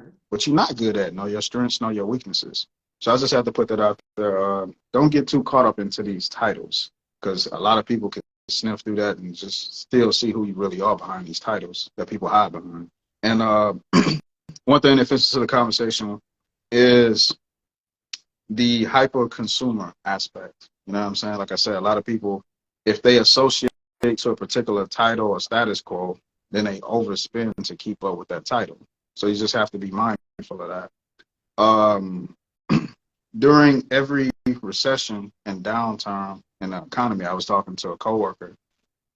not good at, know your strengths, know your weaknesses. So I just have to put that out there. Don't get too caught up into these titles, because a lot of people can sniff through that and just still see who you really are behind these titles that people hide behind. And one thing that fits into the conversation is the hyper consumer aspect. You know what I'm saying? Like I said, a lot of people, if they associate to a particular title or status quo, then they overspend to keep up with that title. So you just have to be mindful of that. During every recession and downturn in the economy, I was talking to a coworker.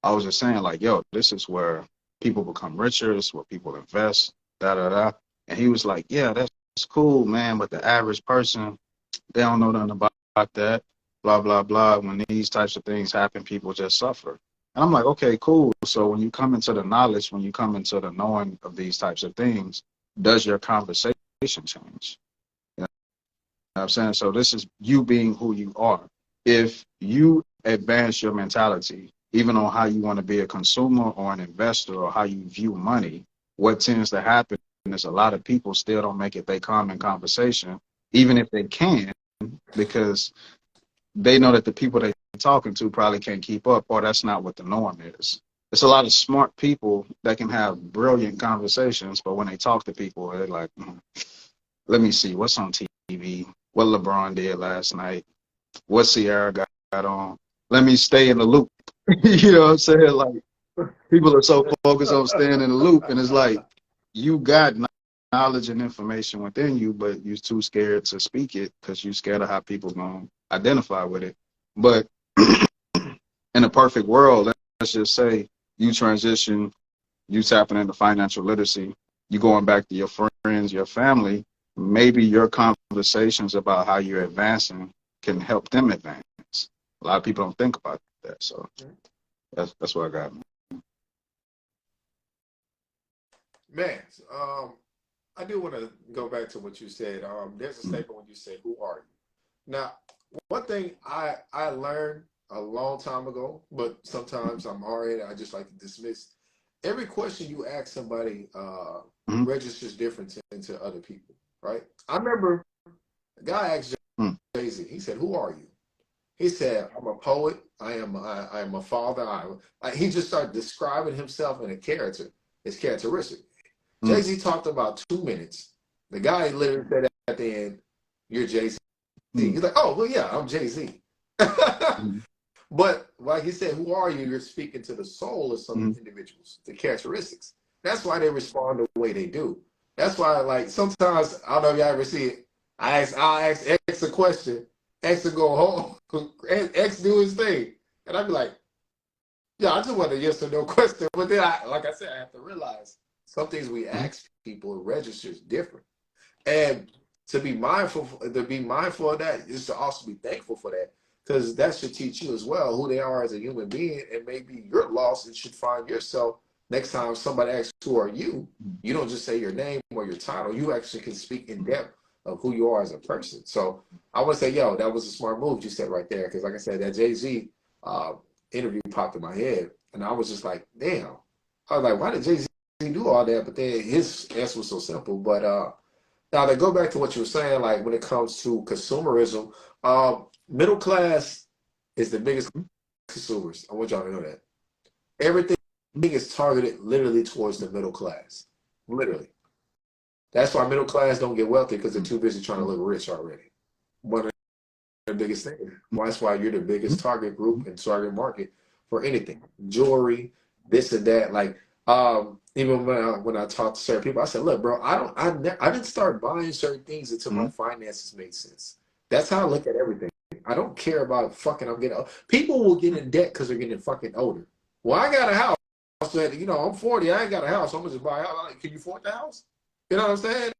I was just saying, like, yo, this is where people become richer. This is where people invest, da da da. And he was like, yeah, that's cool, man. But the average person, they don't know nothing about that. Blah blah blah. When these types of things happen, people just suffer. And I'm like, okay, cool. So when you come into the knowledge, when you come into the knowing of these types of things, does your conversation change? You know what I'm saying? So this is you being who you are. If you advance your mentality, even on how you want to be a consumer or an investor or how you view money, what tends to happen is a lot of people still don't make it their common conversation, even if they can, because they know that the people they're talking to probably can't keep up, or that's not what the norm is. It's a lot of smart people that can have brilliant conversations, but when they talk to people, they're like, let me see, what's on TV? What LeBron did last night? What Sierra got on? Let me stay in the loop. You know what I'm saying? Like, people are so focused on staying in the loop, and it's like, you got knowledge and information within you, but you're too scared to speak it because you're scared of how people going to identify with it. But in a perfect world, let's just say you transition, you tapping into financial literacy, you going back to your friends, your family, maybe your conversations about how you're advancing can help them advance. A lot of people don't think about that. So that's what I got.
Man, I do want to go back to what you said. There's a statement when you say, "Who are you?" Now, one thing I learned a long time ago, but sometimes I'm already I just like to dismiss. Every question you ask somebody
Mm-hmm.
registers different into other people, right? I remember a guy asked Jay-Z. He said, "Who are you?" He said, "I'm a poet. I am a father." He just started describing himself in a character, his characteristic. Jay-Z talked about 2 minutes. The guy literally said at the end, "You're Jay-Z." He's like, "Oh, well, yeah, I'm Jay-Z." But like he said, who are you? You're speaking to the soul of some individuals, the characteristics. That's why they respond the way they do. That's why, like, sometimes, I don't know if y'all ever see it, I'll ask X a question, X will go home, X do his thing. And I'd be like, yeah, I just want a yes or no question. But then, like I said, I have to realize some things we ask people, it registers different. And to be mindful of that is to also be thankful for that, because that should teach you as well who they are as a human being, and maybe you're lost and should find yourself next time somebody asks who are you. You don't just say your name or your title. You actually can speak in depth of who you are as a person. So I would say, yo, that was a smart move you said right there, because like I said, that Jay-Z interview popped in my head, and I was just like, damn. I was like, why did Jay-Z do all that? But then his answer was so simple. But now, to go back to what you were saying, like when it comes to consumerism, middle class is the biggest consumers. I want y'all to know that. Everything is targeted literally towards the middle class. Literally. That's why middle class don't get wealthy, because they're too busy trying to look rich already. One of the biggest things. Well, that's why you're the biggest target group and target market for anything. Jewelry, this and that. Like, even when I talk to certain people, I said, look, bro, I didn't start buying certain things until my finances made sense. That's how I look at everything. I don't care about fucking I'm getting old. People will get in debt because they're getting fucking older. Well, I got a house. You know, I'm 40. I ain't got a house. I'm gonna just buy a house. I'm like, can you afford the house? You know what I'm saying?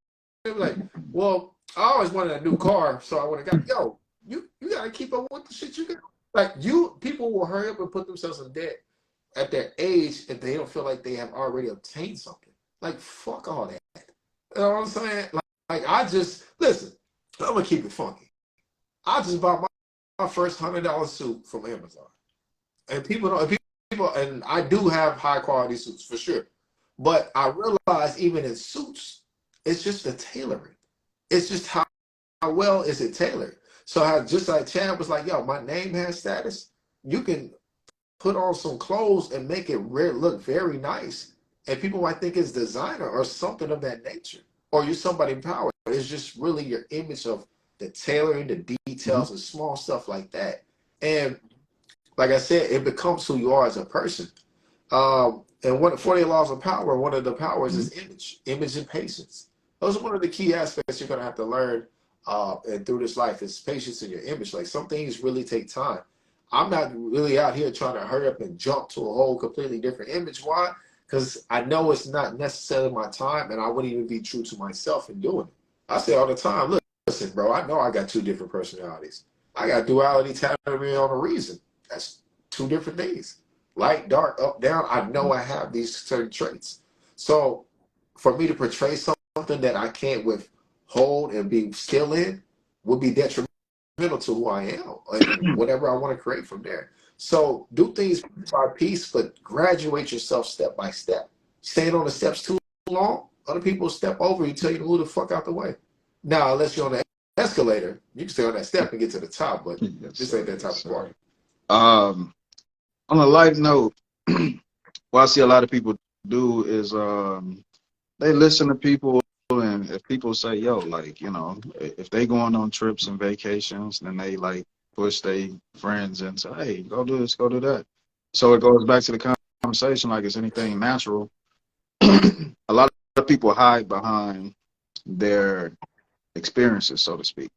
They're like, well, I always wanted a new car, so I would have got. Yo, you gotta keep up with the shit you got. Like, people will hurry up and put themselves in debt at their age if they don't feel like they have already obtained something. Like, fuck all that. You know what I'm saying? Like I just listen. I'm gonna keep it funky. I just bought my first $100 suit from Amazon, and people don't. And I do have high quality suits for sure, but I realize even in suits, it's just the tailoring. It's just how well is it tailored. So just like Chad was like, yo, my name has status. You can put on some clothes and make it look very nice, and people might think it's designer or something of that nature, or you're somebody power. It's just really your image of the tailoring, the details, and small stuff like that. And like I said, it becomes who you are as a person. And 48 laws of power, one of the powers is image and patience. Those are one of the key aspects you're going to have to learn and through this life is patience in your image. Like, some things really take time. I'm not really out here trying to hurry up and jump to a whole completely different image. Why? Because I know it's not necessarily my time, and I wouldn't even be true to myself in doing it. I say all the time, look, listen, bro, I know I got 2 different personalities. I got duality tattooed me on a reason. That's 2 different things. Light, dark, up, down. I know I have these certain traits. So for me to portray something that I can't withhold and be still in would be detrimental to who I am and whatever I want to create from there. So do things piece by piece, but graduate yourself step by step. Staying on the steps too long, other people step over you, tell you to move the fuck out the way. Now, unless you're on the escalator, you can stay on that step and get to the top, but this ain't that type of party.
On a light note, what I see a lot of people do is they listen to people, and if people say, yo, like, you know, if they going on trips and vacations, then they like push their friends and say, hey, go do this, go do that. So it goes back to the conversation, like, is anything natural? A lot of people hide behind their experiences, so to speak.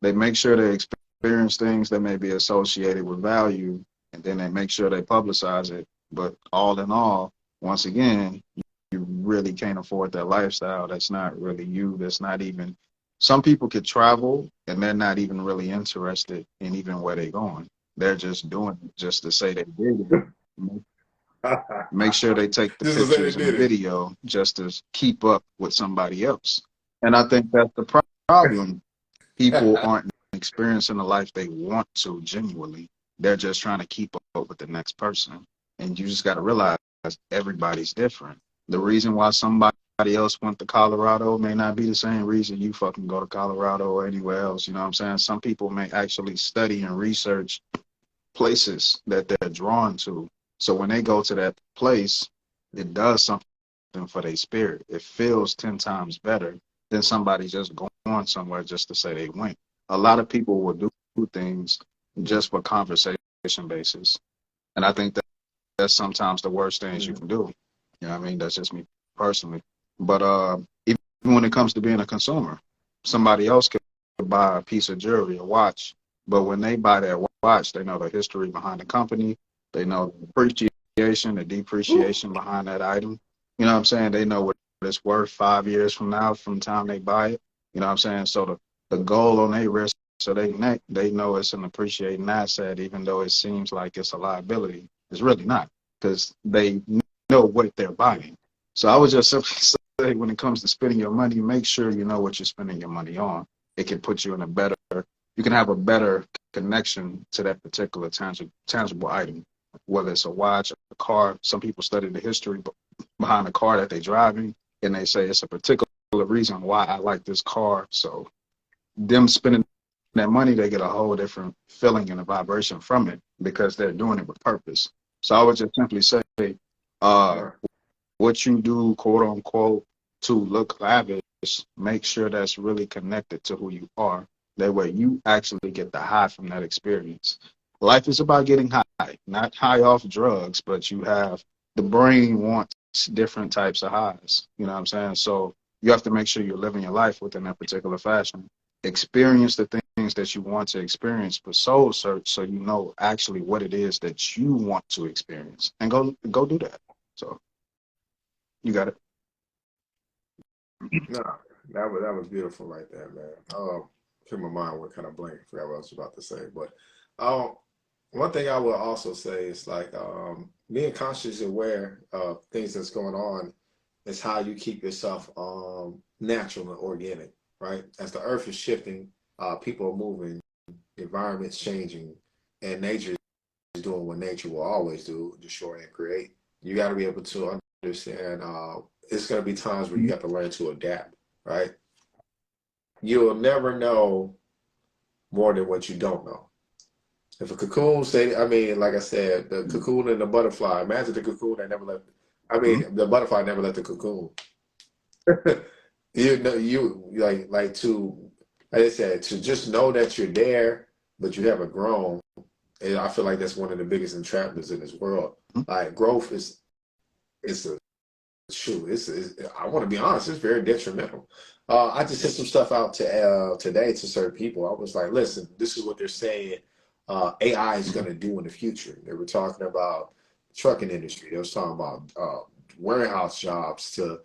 They make sure they experience things that may be associated with value, and then they make sure they publicize it. But all in all, once again, you really can't afford that lifestyle. That's not really you. That's not even, some people could travel and they're not even really interested in even where they're going. They're just doing it just to say they did it. Make sure they take the pictures and the video just to keep up with somebody else. And I think that's the problem. People aren't experiencing the life they want to genuinely. They're just trying to keep up with the next person. And you just got to realize everybody's different. The reason why somebody else went to Colorado may not be the same reason you fucking go to Colorado or anywhere else. You know what I'm saying? Some people may actually study and research places that they're drawn to. So when they go to that place, it does something for their spirit. It feels 10 times better than somebody just going somewhere just to say they went. A lot of people will do things just for conversation basis. And I think that's sometimes the worst things you can do. You know what I mean? That's just me personally. But even when it comes to being a consumer, somebody else could buy a piece of jewelry, a watch, but when they buy that watch, they know the history behind the company. They know the appreciation, the depreciation behind that item. You know what I'm saying? They know what it's worth 5 years from now from the time they buy it. You know what I'm saying? So the goal on their wrist, so they know it's an appreciating asset, even though it seems like it's a liability. It's really not, because they know what they're buying. So I would just simply say, when it comes to spending your money, make sure you know what you're spending your money on. It can put you in you can have a better connection to that particular tangible item, whether it's a watch, a car. Some people study the history behind the car that they're driving, and they say it's a particular reason why I like this car. So them spending that money, they get a whole different feeling and a vibration from it because they're doing it with purpose. So I would just simply say, what you do, quote unquote, to look lavish, make sure that's really connected to who you are. That way you actually get the high from that experience. Life is about getting high, not high off drugs, but you have the brain wants different types of highs. You know what I'm saying? So you have to make sure you're living your life within that particular fashion. Experience the things that you want to experience, but soul search so you know actually what it is that you want to experience, and go do that. So you got it.
No, that was beautiful right there, man. My mind went kind of blank. I forgot what I was about to say, but um, one thing I will also say is like being consciously aware of things that's going on is how you keep yourself natural and organic, right? As the earth is shifting, people are moving, the environment's changing, and nature is doing what nature will always do, destroy and create. You got to be able to understand it's going to be times where you have to learn to adapt, right? You'll never know more than what you don't know. If a cocoon say, I mean, like I said, the cocoon and the butterfly, imagine the cocoon that never left, I mean, the butterfly never left the cocoon. You know, you like to, like I said, to just know that you're there, but you haven't grown. And I feel like that's one of the biggest entrapments in this world. Like growth is a shoot. I want to be honest, it's very detrimental. I just sent some stuff out to today to certain people. I was like, listen, this is what they're saying. AI is going to do in the future. They were talking about the trucking industry. They was talking about warehouse jobs to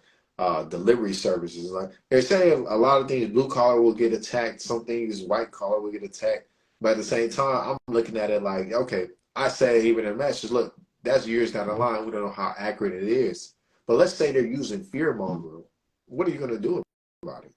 delivery services. Like they're saying a lot of things, blue collar will get attacked. Some things, white collar will get attacked. But at the same time, I'm looking at it like, okay, I say even in messages, look, that's years down the line. We don't know how accurate it is. But let's say they're using fear mongering. What are you going to do about it?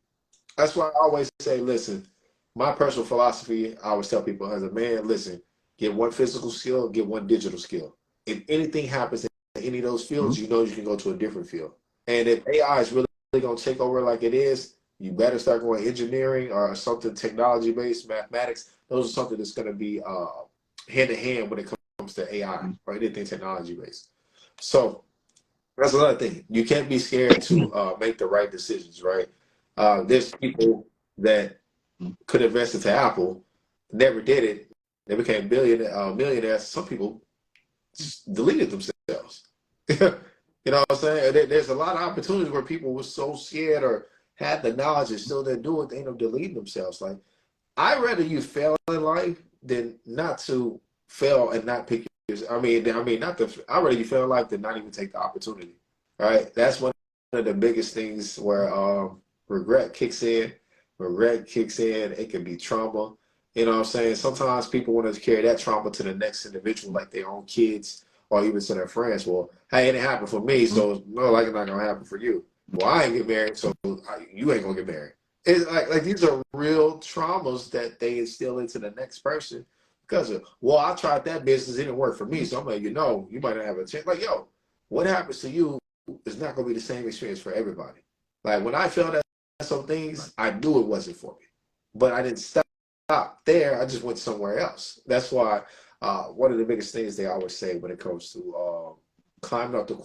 That's why I always say, listen, my personal philosophy, I always tell people as a man, listen, get one physical skill, get one digital skill. If anything happens in any of those fields, you know you can go to a different field. And if AI is really going to take over like it is, you better start going engineering or something technology-based, mathematics. Those are something that's going to be hand-in-hand when it comes to AI or anything technology-based. So that's another thing. You can't be scared to make the right decisions, right? There's people that could invest into Apple, never did it. They became millionaires. Some people just deleted themselves. You know what I'm saying? There's a lot of opportunities where people were so scared or had the knowledge and still didn't do it, they end up deleting themselves. Like, I'd rather you fail in life than not to fail and not pick yours. Not to. I'd rather you fail in life than not even take the opportunity. Right? That's one of the biggest things where regret kicks in. Regret kicks in. It can be trauma. You know what I'm saying? Sometimes people want to carry that trauma to the next individual, like their own kids or even to their friends. Well, hey, it didn't happen for me, so no, like it's not gonna happen for you. Well, I ain't get married, so you ain't gonna get married. It's like these are real traumas that they instill into the next person because of, well, I tried that business, it didn't work for me, so I'm like, you might not have a chance. Like, yo, what happens to you is not gonna be the same experience for everybody. Like when I felt that some things, I knew it wasn't for me, but I didn't stop there. I just went somewhere else. That's why one of the biggest things they always say when it comes to climbing up the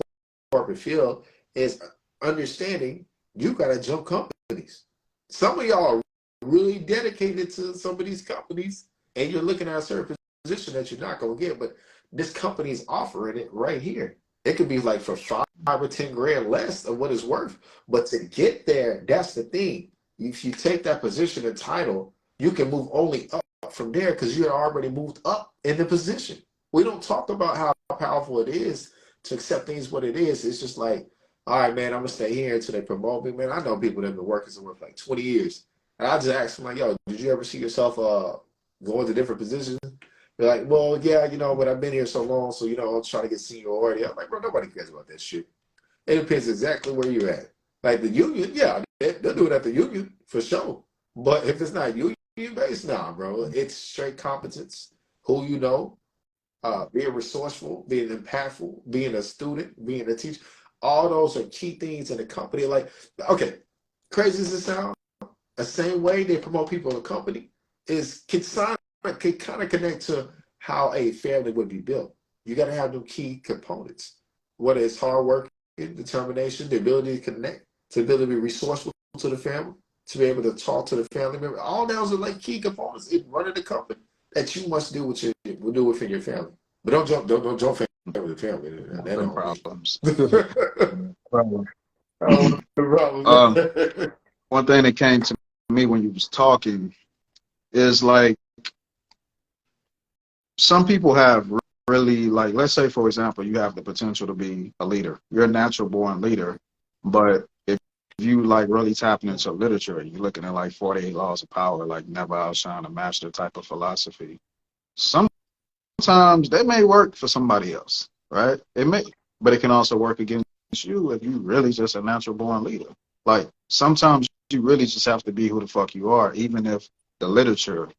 corporate field is understanding you got to jump companies. Some of y'all are really dedicated to some of these companies, and you're looking at a certain position that you're not going to get, but this company is offering it right here. It could be like for 5 or 10 grand less of what it's worth, but to get there, that's the thing. If you take that position and title, you can move only up from there because you had already moved up in the position. We don't talk about how powerful it is to accept things what it is. It's just like, all right, man, I'm gonna stay here until they promote me. Man, I know people that have been working somewhere for like 20 years. And I just ask them like, yo, did you ever see yourself going to different positions? They're like, well, yeah, but I've been here so long, so I'll try to get seniority. I'm like, bro, nobody cares about that shit. It depends exactly where you're at. Like the union, yeah, they'll do it at the union for sure. But if it's not union based, nah, bro. It's straight competence, who you know, being resourceful, being impactful, being a student, being a teacher. All those are key things in a company. Like, okay, crazy as it sounds, the same way they promote people in a company can kind of connect to how a family would be built. You got to have them key components, whether it's hard work, determination, the ability to connect to be able to be resourceful to the family, to be able to talk to the family member. All those are like key components in running the company that you must do with do within your family. But don't jump family to family. That
Them
don't
problems.
be.
Problem.
Oh, the problem.
One thing that came to me when you was talking is like some people have really, like, let's say for example you have the potential to be a leader, you're a natural born leader, but if you like really tapping into literature, you're looking at like 48 laws of power, like never outshine a master type of philosophy. Sometimes they may work for somebody else, right? It may, but it can also work against you if you really just a natural born leader. Like sometimes you really just have to be who the fuck you are, even if the literature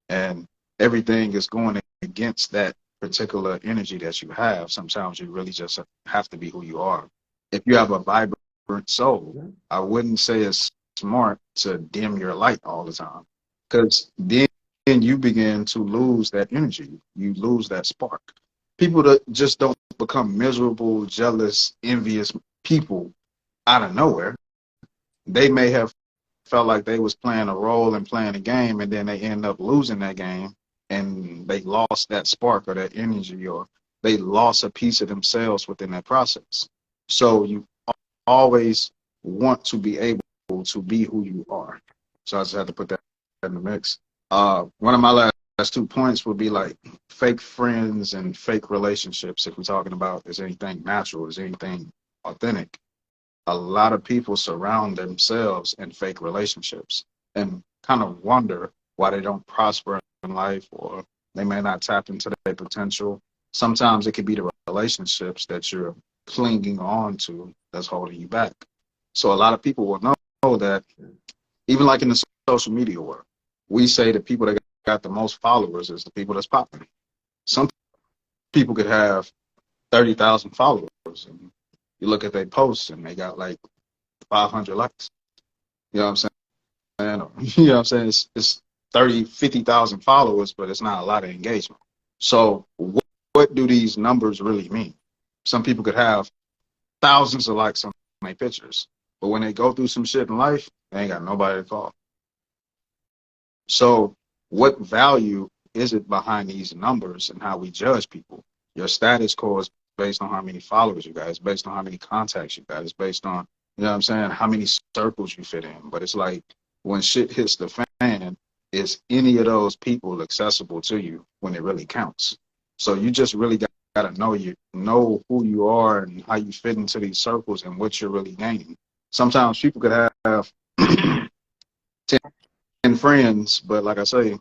and everything is going against that particular energy that you have. Sometimes you really just have to be who you are. If you have a vibrant soul, I wouldn't say it's smart to dim your light all the time, because then you begin to lose that energy. You lose that spark. People that just don't become miserable, jealous, envious people out of nowhere. They may have felt like they was playing a role and playing a game, and then they end up losing that game, and they lost that spark or that energy, or they lost a piece of themselves within that process. So you always want to be able to be who you are. So I just had to put that in the mix. One of my last 2 points would be like fake friends and fake relationships. If we're talking about is anything natural, is anything authentic, a lot of people surround themselves in fake relationships and kind of wonder why they don't prosper in life, or they may not tap into their potential. Sometimes it could be the relationships that you're clinging on to that's holding you back. So a lot of people will know that, even like in the social media world, we say the people that got the most followers is the people that's popping. Some people could have 30,000 followers, and you look at their posts and they got like 500 likes. You know what I'm saying? You know what I'm saying? It's 30, 50,000 followers, but it's not a lot of engagement. So what do these numbers really mean? Some people could have thousands of likes on their pictures, but when they go through some shit in life, they ain't got nobody to call. So what value is it behind these numbers and how we judge people? Your status score is based on how many followers you got. It's based on how many contacts you got. It's based on, you know what I'm saying, how many circles you fit in. But it's like when shit hits the fan, is any of those people accessible to you when it really counts? So you just really got to know who you are and how you fit into these circles and what you're really gaining. Sometimes people could have 10 friends, but like I say,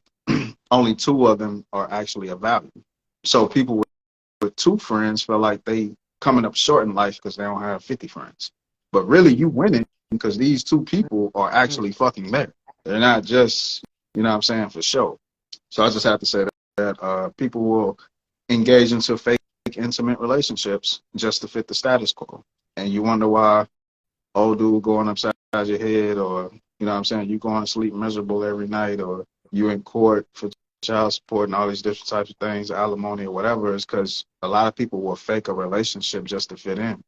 only 2 of them are actually of value. So people with 2 friends feel like they coming up short in life because they don't have 50 friends. But really, you winning because these 2 people are actually fucking there. They're not just, you know what I'm saying, for show. So I just have to say that people will engage into fake intimate relationships just to fit the status quo. And you wonder why old dude going upside your head, or, you know what I'm saying, you going to sleep miserable every night, or you in court for child support and all these different types of things, alimony or whatever, is because a lot of people will fake a relationship just to fit in.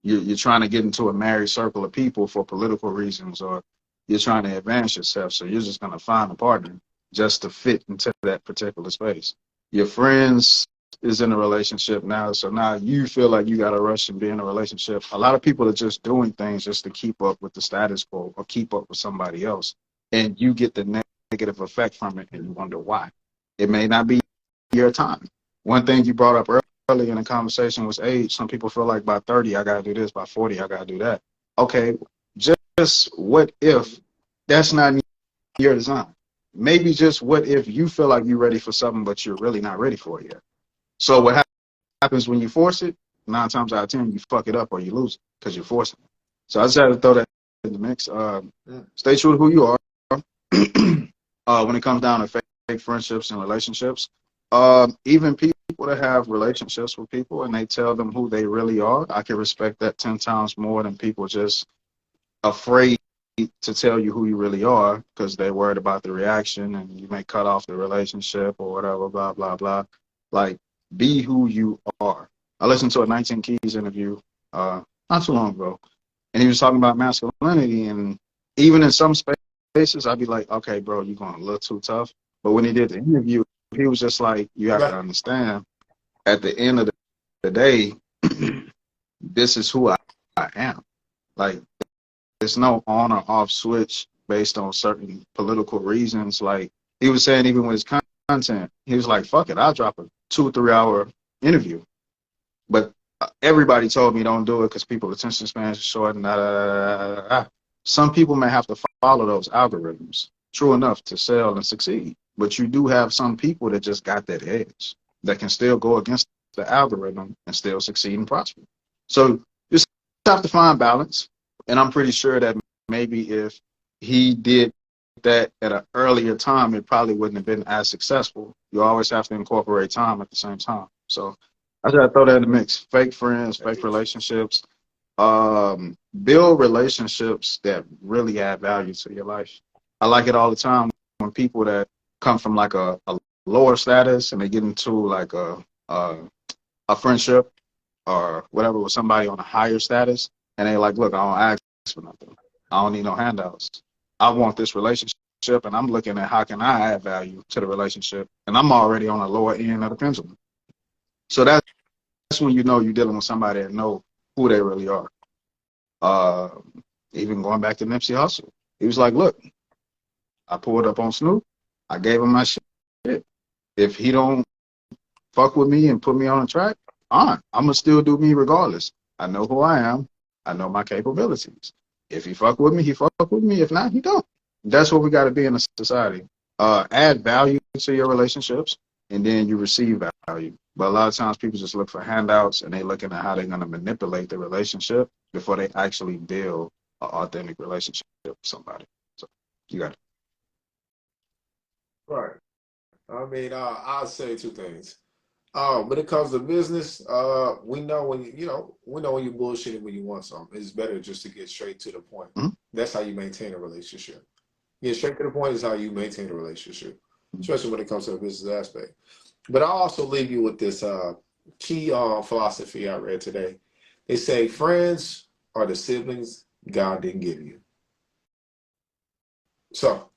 You're trying to get into a married circle of people for political reasons, or you're trying to advance yourself, so you're just going to find a partner just to fit into that particular space. Your friends is in a relationship now, so now you feel like you got to rush and be in a relationship. A lot of people are just doing things just to keep up with the status quo or keep up with somebody else, and you get the negative effect from it, and you wonder why. It may not be your time. One thing you brought up earlier in the conversation was age. Some people feel like by 30, I got to do this. By 40, I got to do that. Okay, just what if that's not your design? Maybe just what if you feel like you're ready for something, but you're really not ready for it yet. So what happens when you force it? 9 times out of 10, you fuck it up or you lose it because you're forcing it. So I just had to throw that in the mix. Stay true to who you are. When it comes down to fake friendships and relationships, even people that have relationships with people and they tell them who they really are, I can respect that 10 times more than people just afraid to tell you who you really are because they're worried about the reaction and you may cut off the relationship or whatever, blah, blah, blah. Like, be who you are. I listened to a 19 Keys interview not too long ago, And he was talking about masculinity, and even in some spaces, I'd be like, okay, bro, you're going a little too tough. But when he did the interview, he was just like, you have to
Right.
understand, at the end of the day, this is who I am. Like, there's no on or off switch based on certain political reasons. Like he was saying, even with his content, he was like, fuck it, I'll drop a 2 or 3 hour interview. But everybody told me don't do it because people's attention spans are short and da, da, da, da, da, da. Some people may have to follow those algorithms, true enough, to sell and succeed. But you do have some people that just got that edge that can still go against the algorithm and still succeed and prosper. So you just have to find balance. And I'm pretty sure that maybe if he did that at an earlier time, it probably wouldn't have been as successful. You always have to incorporate time at the same time. So I try to throw that in the mix. Fake friends, fake relationships. Build relationships that really add value to your life. I like it all the time when people that come from like a lower status and they get into like a friendship or whatever with somebody on a higher status, and they like, look, I don't ask for nothing. I don't need no handouts. I want this relationship, and I'm looking at how can I add value to the relationship, and I'm already on the lower end of the pendulum. So that's when you know you're dealing with somebody that know who they really are. Even going back to Nipsey Hussle, he was like, look, I pulled up on Snoop. I gave him my shit. If he don't fuck with me and put me on a track, I'm going to still do me regardless. I know who I am. I know my capabilities. If he fuck with me, he fuck with me. If not, he don't. That's what we got to be in a society. Add value to your relationships, and then you receive value. But a lot of times people just look for handouts, and they looking at how they're going to manipulate the relationship before they actually build an authentic relationship with somebody. So you got it.
Right. I mean, I'll say two things. When it comes to business, we know when we know when you're bullshitting when you want something. It's better just to get straight to the point.
Mm-hmm.
That's how you maintain a relationship. Get straight to the point is how you maintain a relationship, especially when it comes to the business aspect. But I'll also leave you with this key philosophy I read today. They say friends are the siblings God didn't give you. So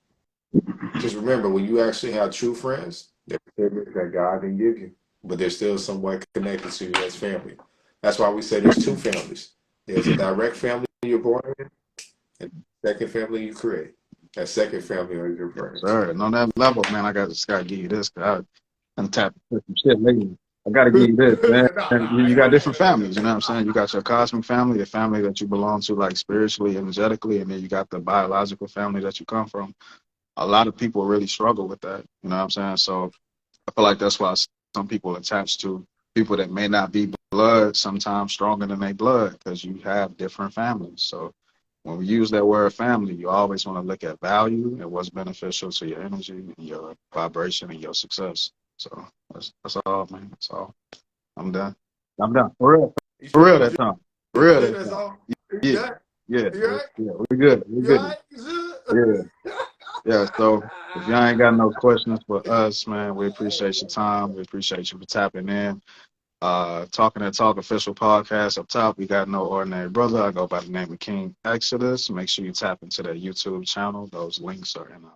just remember, when you actually have true friends, they're siblings that God didn't give you, but they're still somewhat connected to you as family. That's why we say there's two families. There's a direct family you're born in, and the second family you create. That second family are your friends.
Sir, and on that level, man, I just gotta give you this. I'm tapping some shit lately. I gotta give you this, man. You got different families, you know what I'm saying? You got your cosmic family, the family that you belong to, like spiritually, energetically, and then you got the biological family that you come from. A lot of people really struggle with that, you know what I'm saying? So I feel like that's why some people attach to people that may not be blood, sometimes stronger than their blood, because you have different families. So when we use that word family, you always want to look at value and what's beneficial to your energy and your vibration and your success. So that's all, man. That's all. I'm done. I'm done. For real. For real that time. For real that time. Yeah. Yeah. Yeah. We're good. We're good. Yeah. Yeah. So if y'all ain't got no questions for us, man, we appreciate your time. We appreciate you for tapping in. Talking and Talk official podcast up top. We got No Ordinary Brother. I go by the name of King Exodus. Make sure you tap into that YouTube channel. Those links are in our